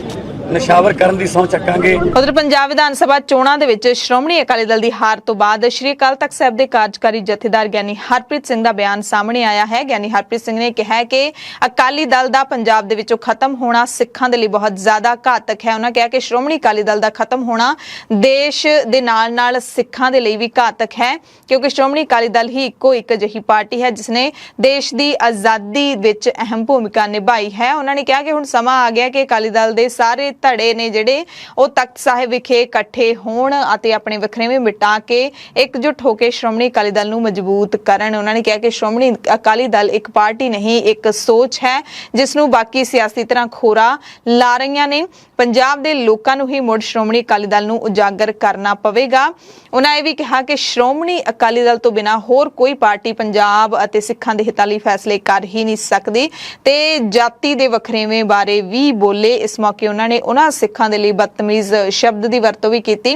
ਨਿਸ਼ਾਵਰ ਕਰਨ ਦੀ ਸਹੁੰ ਚੱਕਾਂਗੇ। ਉਧਰ ਪੰਜਾਬ ਵਿਧਾਨ ਸਭਾ ਚੋਣਾਂ ਦੇ ਵਿੱਚ ਸ਼੍ਰੋਮਣੀ ਅਕਾਲੀ ਦਲ ਦੀ ਹਾਰ ਤੋਂ ਬਾਅਦ ਸ਼੍ਰੀ ਅਕਾਲ ਤਖਤ ਸਾਹਿਬ ਦੇ ਕਾਰਜਕਾਰੀ ਜਥੇਦਾਰ ਗਿਆਨੀ ਹਰਪ੍ਰੀਤ ਸਿੰਘ ਦਾ ਬਿਆਨ ਸਾਹਮਣੇ ਆਇਆ ਹੈ। ਗਿਆਨੀ ਹਰਪ੍ਰੀਤ ਸਿੰਘ ਨੇ ਕਿਹਾ ਕਿ ਅਕਾਲੀ ਦਲ ਦਾ ਪੰਜਾਬ ਦੇ ਵਿੱਚੋਂ ਖਤਮ ਹੋਣਾ ਸਿੱਖਾਂ ਦੇ ਲਈ ਬਹੁਤ ਜ਼ਿਆਦਾ ਘਾਤਕ ਹੈ। ਉਹਨਾਂ ਕਿਹਾ ਕਿ ਸ਼੍ਰੋਮਣੀ ਅਕਾਲੀ ਦਲ ਦਾ ਖਤਮ ਹੋਣਾ ਦੇਸ਼ ਦੇ ਨਾਲ-ਨਾਲ ਸਿੱਖਾਂ ਦੇ ਲਈ ਵੀ ਘਾਤਕ ਹੈ, ਕਿਉਂਕਿ ਸ਼੍ਰੋਮਣੀ ਅਕਾਲੀ ਦਲ ਹੀ ਇੱਕੋ ਇੱਕ ਅਜਿਹੀ ਪਾਰਟੀ ਹੈ ਜਿਸ ਨੇ ਦੇਸ਼ ਦੀ ਆਜ਼ਾਦੀ ਵਿੱਚ ਅਹਿਮ ਭੂਮਿਕਾ ਨਿਭਾਈ ਹੈ। ਉਹਨਾਂ ਨੇ ਕਿਹਾ ਕਿ ਹੁਣ ਸਮਾਂ ਆ ਗਿਆ ਕਿ ਅਕਾਲੀ ਦਲ ਦੇ ਸਾਰੇ ਧੜੇ ਨੇ ਜਿਹੜੇ ਉਹ ਤਖਤ ਸਾਹਿਬ ਵਿਖੇ ਇਕੱਠੇ ਹੋਣ ਅਤੇ ਆਪਣੇ ਵੱਖਰੇਵੇਂ ਮਿਟਾ ਕੇ ਇਕਜੁੱਟ ਹੋ ਕੇ ਸ਼੍ਰੋਮਣੀ ਅਕਾਲੀ ਦਲ ਨੂੰ ਮਜ਼ਬੂਤ ਕਰਨ। ਉਹਨਾਂ ਨੇ ਕਿਹਾ ਕਿ ਸ਼੍ਰੋਮਣੀ ਅਕਾਲੀ ਦਲ ਇੱਕ ਪਾਰਟੀ ਨਹੀਂ, ਇੱਕ ਸੋਚ ਹੈ ਜਿਸ ਨੂੰ ਬਾਕੀ ਸਿਆਸੀ ਤਰ੍ਹਾਂ ਖੋਰਾ ਲਾ ਰਹੀਆਂ ਨੇ। ਪੰਜਾਬ ਦੇ ਲੋਕਾਂ ਨੂੰ ਹੀ ਮੁੜ ਸ਼੍ਰੋਮਣੀ ਅਕਾਲੀ ਦਲ ਨੂੰ ਉਜਾਗਰ ਕਰਨਾ ਪਵੇਗਾ। ਉਹਨਾਂ ਇਹ ਵੀ ਕਿਹਾ ਕਿ ਸ਼੍ਰੋਮਣੀ ਅਕਾਲੀ ਦਲ ਤੋਂ ਬਿਨਾਂ ਹੋਰ ਕੋਈ ਪਾਰਟੀ ਪੰਜਾਬ ਅਤੇ ਸਿੱਖਾਂ ਦੇ ਹਿੱਤਾਂ ਲਈ ਫੈਸਲੇ ਕਰ ਹੀ ਨਹੀਂ ਸਕਦੀ ਤੇ ਜਾਤੀ ਦੇ ਵੱਖਰੇਵੇਂ ਬਾਰੇ ਵੀ ਬੋਲੇ। ਇਸ ਮੌਕੇ ਉਹਨਾਂ ਨੇ ਉਹਨਾਂ ਸਿੱਖਾਂ ਦੇ ਲਈ ਬਦਤਮੀਜ਼ ਸ਼ਬਦ ਦੀ ਵਰਤੋਂ ਵੀ ਕੀਤੀ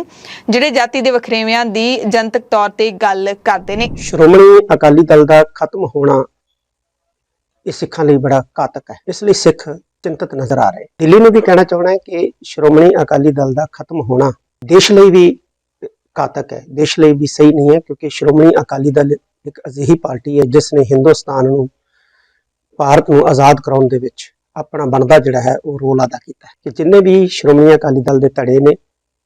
ਜਿਹੜੇ ਜਾਤੀ ਦੇ ਵੱਖਰੇਵਿਆਂ ਦੀ ਜਨਤਕ ਤੌਰ ਤੇ ਗੱਲ ਕਰਦੇ ਨੇ। ਸ਼੍ਰੋਮਣੀ ਅਕਾਲੀ ਦਲ ਦਾ ਖਤਮ ਹੋਣਾ ਇਹ ਸਿੱਖਾਂ ਲਈ ਬੜਾ ਘਾਤਕ ਹੈ, ਇਸ ਲਈ ਸਿੱਖ ਚਿੰਤਤ ਨਜ਼ਰ ਆ ਰਹੇ। ਦਿੱਲੀ ਨੂੰ ਵੀ ਕਹਿਣਾ ਚਾਹਣਾ ਹੈ ਕਿ ਸ਼੍ਰੋਮਣੀ ਅਕਾਲੀ ਦਲ ਦਾ ਖਤਮ ਹੋਣਾ ਦੇਸ਼ ਲਈ ਵੀ ਘਾਤਕ ਹੈ, ਦੇਸ਼ ਲਈ ਵੀ ਸਹੀ ਨਹੀਂ ਹੈ, ਕਿਉਂਕਿ ਸ਼੍ਰੋਮਣੀ ਅਕਾਲੀ ਦਲ ਇੱਕ ਅਜਿਹੀ ਪਾਰਟੀ ਹੈ ਜਿਸ ਨੇ ਹਿੰਦੁਸਤਾਨ ਨੂੰ, ਭਾਰਤ ਨੂੰ ਆਜ਼ਾਦ ਕਰਾਉਣ ਦੇ ਵਿੱਚ ਆਪਣਾ ਬਣਦਾ ਜਿਹੜਾ ਹੈ ਉਹ ਰੋਲ ਅਦਾ ਕੀਤਾ ਹੈ। ਕਿ ਜਿੰਨੇ ਵੀ ਸ਼੍ਰੋਮਣੀ ਅਕਾਲੀ ਦਲ ਦੇ ਧੜੇ ਨੇ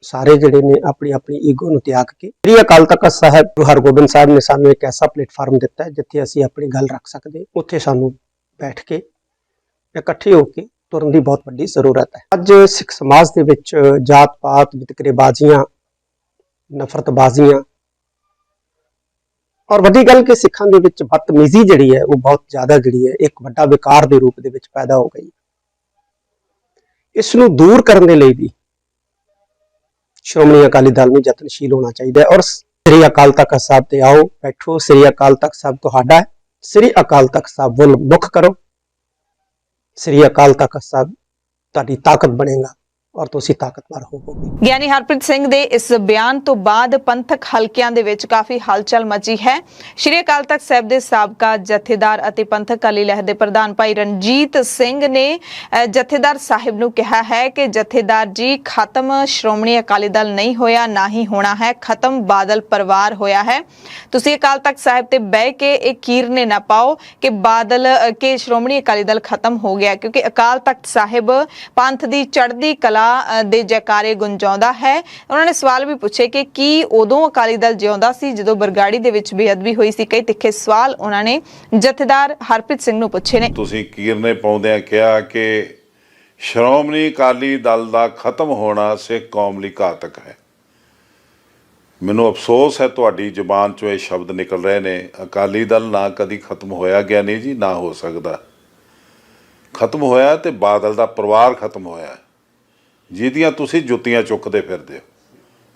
ਸਾਰੇ ਜਿਹੜੇ ਨੇ ਆਪਣੀ ਆਪਣੀ ਈਗੋ ਨੂੰ ਤਿਆਗ ਕੇ ਸ੍ਰੀ ਅਕਾਲ ਤਖਤ ਸਾਹਿਬ ਗੁਰੂ ਹਰਗੋਬਿੰਦ ਸਾਹਿਬ ਨੇ ਸਾਨੂੰ ਇੱਕ ਐਸਾ ਪਲੇਟਫਾਰਮ ਦਿੱਤਾ ਹੈ ਜਿੱਥੇ ਅਸੀਂ ਆਪਣੀ ਗੱਲ ਰੱਖ ਸਕਦੇ, ਉੱਥੇ ਸਾਨੂੰ ਬੈਠ ਕੇ ਇਕੱਠੇ ਹੋ ਕੇ ਤੁਰਨ ਦੀ ਬਹੁਤ ਵੱਡੀ ਜ਼ਰੂਰਤ ਹੈ। ਅੱਜ ਸਿੱਖ ਸਮਾਜ ਦੇ ਵਿੱਚ ਜਾਤ ਪਾਤ ਵਿਤਕਰੇਬਾਜ਼ੀਆਂ, ਨਫ਼ਰਤਬਾਜ਼ੀਆਂ ਔਰ ਵੱਡੀ ਗੱਲ ਕਿ ਸਿੱਖਾਂ ਦੇ ਵਿੱਚ ਬਦਤਮੀਜ਼ੀ ਜਿਹੜੀ ਹੈ ਉਹ ਬਹੁਤ ਜ਼ਿਆਦਾ ਜਿਹੜੀ ਹੈ ਇੱਕ ਵੱਡਾ ਵਿਕਾਰ ਦੇ ਰੂਪ ਦੇ ਵਿੱਚ ਪੈਦਾ ਹੋ ਗਈ। ਇਸ ਨੂੰ ਦੂਰ ਕਰਨ ਦੇ ਲਈ ਵੀ ਸ਼੍ਰੋਮਣੀ ਅਕਾਲੀ ਦਲ ਨੂੰ ਯਤਨਸ਼ੀਲ ਹੋਣਾ ਚਾਹੀਦਾ ਹੈ। ਔਰ ਸ੍ਰੀ ਅਕਾਲ ਤਖਤ ਸਾਹਿਬ ਤੇ ਆਓ, ਬੈਠੋ। ਸ੍ਰੀ ਅਕਾਲ ਤਖਤ ਸਾਹਿਬ ਤੁਹਾਡਾ ਹੈ, ਸ੍ਰੀ ਅਕਾਲ ਤਖਤ ਸਾਹਿਬ ਵੱਲ ਮੁੱਖ ਕਰੋ। ਸ੍ਰੀ ਅਕਾਲ ਤਖਤ ਸਾਹਿਬ ਤੁਹਾਡੀ ਤਾਕਤ ਬਣੇਗਾ ਔਰ ਤੁਸੀਂ ਤਾਕਤਵਰ ਹੋਵੋਗੇ। ਗਿਆਨੀ ਹਰਪ੍ਰੀਤ ਸਿੰਘ ਦੇ ਇਸ ਬਿਆਨ ਤੋਂ ਬਾਅਦ ਪੰਥਕ ਹਲਕਿਆਂ ਦੇ ਵਿੱਚ ਕਾਫੀ ਹਲਚਲ ਮਚੀ ਹੈ। ਸ਼੍ਰੀ ਅਕਾਲ ਤਖਤ ਸਾਹਿਬ ਦੇ ਸਾਬਕਾ ਜਥੇਦਾਰ ਅਤੇ ਪੰਥਕ ਅਕਾਲੀ ਲਹਿਰ ਦੇ ਪ੍ਰਧਾਨ ਭਾਈ ਰਣਜੀਤ ਸਿੰਘ ਨੇ ਜਥੇਦਾਰ ਸਾਹਿਬ ਨੂੰ ਕਿਹਾ ਹੈ ਕਿ ਜਥੇਦਾਰ ਜੀ, ਖਤਮ ਸ਼੍ਰੋਮਣੀ ਅਕਾਲੀ ਦਲ ਨਹੀਂ ਹੋਇਆ, ਨਾ ਹੀ ਹੋਣਾ ਹੈ, ਖਤਮ ਬਾਦਲ ਪਰਿਵਾਰ ਹੋਇਆ ਹੈ। ਤੁਸੀਂ ਅਕਾਲ ਤਖਤ ਸਾਹਿਬ ਤੇ ਬਹਿ ਕੇ ਇਹ ਕੀਰਨੇ ਨਾ ਪਾਓ ਕਿ ਸ਼੍ਰੋਮਣੀ ਅਕਾਲੀ ਦਲ ਖਤਮ ਹੋ ਗਿਆ, ਕਿਉਂਕਿ ਅਕਾਲ ਤਖਤ ਸਾਹਿਬ ਪੰਥ ਦੀ ਚੜ੍ਹਦੀ ਕਲਾ ਦੇ ਜੈਕਾਰੇ ਗੁੰਜਾਉਂਦਾ ਹੈ। ਉਹਨਾਂ ਨੇ ਸਵਾਲ ਵੀ ਪੁੱਛੇ ਕਿ ਕੀ ਉਦੋਂ ਅਕਾਲੀ ਦਲ ਜਿਉਂਦਾ ਸੀ ਜਦੋਂ ਬਰਗਾੜੀ ਦੇ ਵਿੱਚ ਬੇਅਦਬੀ ਹੋਈ ਸੀ। ਕਈ ਤਿੱਖੇ ਸਵਾਲ ਉਹਨਾਂ ਨੇ ਜਥੇਦਾਰ ਹਰਪ੍ਰੀਤ ਸਿੰਘ ਨੂੰ ਪੁੱਛੇ ਨੇ। ਤੁਸੀਂ ਕੀਰਨੇ ਪਾਉਂਦਿਆਂ ਕਿਹਾ ਕਿ ਸ਼੍ਰੋਮਣੀ ਅਕਾਲੀ ਦਲ ਦਾ ਖਤਮ ਹੋਣਾ ਸਿੱਖ ਕੌਮ ਲਈ ਘਾਤਕ ਹੈ। ਮੈਨੂੰ ਅਫਸੋਸ ਹੈ ਤੁਹਾਡੀ ਜ਼ੁਬਾਨ ਚੋਂ ਇਹ ਸ਼ਬਦ ਨਿਕਲ ਰਹੇ ਨੇ। ਅਕਾਲੀ ਦਲ ਨਾ ਕਦੀ ਖਤਮ ਹੋਇਆ ਗਿਆ ਨਹੀਂ ਜੀ, ਨਾ ਹੋ ਸਕਦਾ। ਖਤਮ ਹੋਇਆ ਤੇ ਬਾਦਲ ਦਾ ਪਰਿਵਾਰ ਖਤਮ ਹੋਇਆ, ਜਿਹਦੀਆਂ ਤੁਸੀਂ ਜੁੱਤੀਆਂ ਚੁੱਕਦੇ ਫਿਰਦੇ ਹੋ,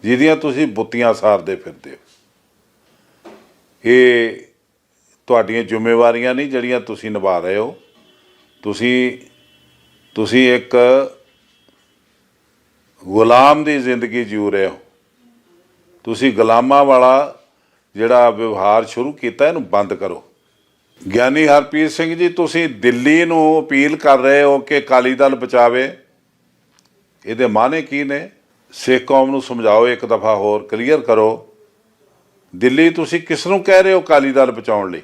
ਜਿਹਦੀਆਂ ਤੁਸੀਂ ਬੁੱਤੀਆਂ ਸਾਰਦੇ ਫਿਰਦੇ ਹੋ। ਇਹ ਤੁਹਾਡੀਆਂ ਜ਼ਿੰਮੇਵਾਰੀਆਂ ਨਹੀਂ ਜਿਹੜੀਆਂ ਤੁਸੀਂ ਨਿਭਾ ਰਹੇ ਹੋ। ਤੁਸੀਂ ਇੱਕ ਗੁਲਾਮ ਦੀ ਜ਼ਿੰਦਗੀ ਜਿਉ ਰਹੇ ਹੋ। ਤੁਸੀਂ ਗੁਲਾਮਾਂ ਵਾਲਾ ਜਿਹੜਾ ਵਿਵਹਾਰ ਸ਼ੁਰੂ ਕੀਤਾ ਇਹਨੂੰ ਬੰਦ ਕਰੋ। ਗਿਆਨੀ ਹਰਪ੍ਰੀਤ ਸਿੰਘ ਜੀ, ਤੁਸੀਂ ਦਿੱਲੀ ਨੂੰ ਅਪੀਲ ਕਰ ਰਹੇ ਹੋ ਕਿ ਅਕਾਲੀ ਦਲ ਬਚਾਵੇ, ਇਹਦੇ ਮਾਅਨੇ ਕੀ ਨੇ? ਸਿੱਖ ਕੌਮ ਨੂੰ ਸਮਝਾਓ, ਇੱਕ ਦਫਾ ਹੋਰ ਕਲੀਅਰ ਕਰੋ। ਦਿੱਲੀ ਤੁਸੀਂ ਕਿਸ ਨੂੰ ਕਹਿ ਰਹੇ ਹੋ ਅਕਾਲੀ ਦਲ ਬਚਾਉਣ ਲਈ?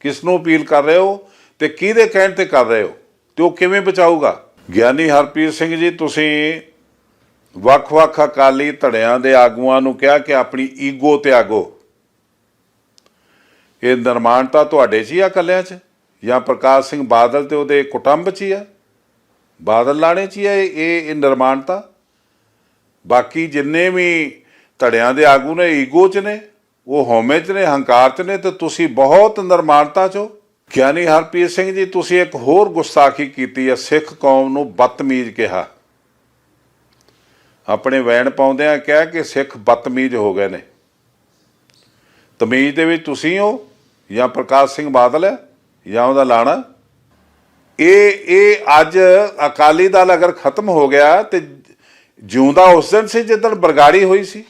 ਕਿਸ ਨੂੰ ਅਪੀਲ ਕਰ ਰਹੇ ਹੋ ਤੇ ਕਿਹਦੇ ਕਹਿਣ ਤੇ ਕਰ ਰਹੇ ਹੋ ਤੇ ਉਹ ਕਿਵੇਂ ਬਚਾਊਗਾ? ਗਿਆਨੀ ਹਰਪ੍ਰੀਤ ਸਿੰਘ ਜੀ, ਤੁਸੀਂ ਵੱਖ-ਵੱਖ ਅਕਾਲੀ ਧੜਿਆਂ ਦੇ ਆਗੂਆਂ ਨੂੰ ਕਿਹਾ ਕਿ ਆਪਣੀ ਈਗੋ ਤਿਆਗੋ। ਇਹ ਨਿਰਮਾਣਤਾ ਤੁਹਾਡੇ 'ਚ ਹੀ ਆ ਇਕੱਲਿਆਂ 'ਚ, ਜਾਂ ਪ੍ਰਕਾਸ਼ ਸਿੰਘ ਬਾਦਲ ਤੇ ਉਹਦੇ ਕੁਟੰਬ 'ਚ ਹੀ ਆ, ਬਾਦਲ ਲਾਣੇ 'ਚ ਹੀ ਆ ਇਹ ਨਿਰਮਾਣਤਾ? ਬਾਕੀ ਜਿੰਨੇ ਵੀ ਧੜਿਆਂ ਦੇ ਆਗੂ ਨੇ ਈਗੋ 'ਚ ਨੇ, ਉਹ ਹਉਮੈ 'ਚ ਨੇ, ਹੰਕਾਰ 'ਚ ਨੇ, ਤੇ ਤੁਸੀਂ ਬਹੁਤ ਨਿਰਮਾਣਤਾ 'ਚੋ। ਗਿਆਨੀ ਹਰਪ੍ਰੀਤ ਸਿੰਘ ਜੀ, ਤੁਸੀਂ ਇੱਕ ਹੋਰ ਗੁਸਤਾਖੀ ਕੀਤੀ ਹੈ, ਸਿੱਖ ਕੌਮ ਨੂੰ ਬਦਤਮੀਜ਼ ਕਿਹਾ। ਆਪਣੇ ਵੈਣ ਪਾਉਂਦਿਆਂ ਕਿਹਾ ਕਿ ਸਿੱਖ ਬਦਤਮੀਜ਼ ਹੋ ਗਏ ਨੇ। ਤਮੀਜ਼ ਦੇ ਵਿੱਚ ਤੁਸੀਂ ਹੋ ਜਾਂ ਪ੍ਰਕਾਸ਼ ਸਿੰਘ ਬਾਦਲ ਹੈ ਜਾਂ ਉਹਦਾ ਲਾਣਾ। ਇਹ ਅੱਜ ਅਕਾਲੀ ਦਲ ਅਗਰ ਖਤਮ ਹੋ ਗਿਆ ਤੇ ਜਿਉਂਦਾ ਉਸ ਦਿਨ ਸੀ ਜਿੱਦਣ ਬਰਗਾੜੀ ਹੋਈ ਸੀ,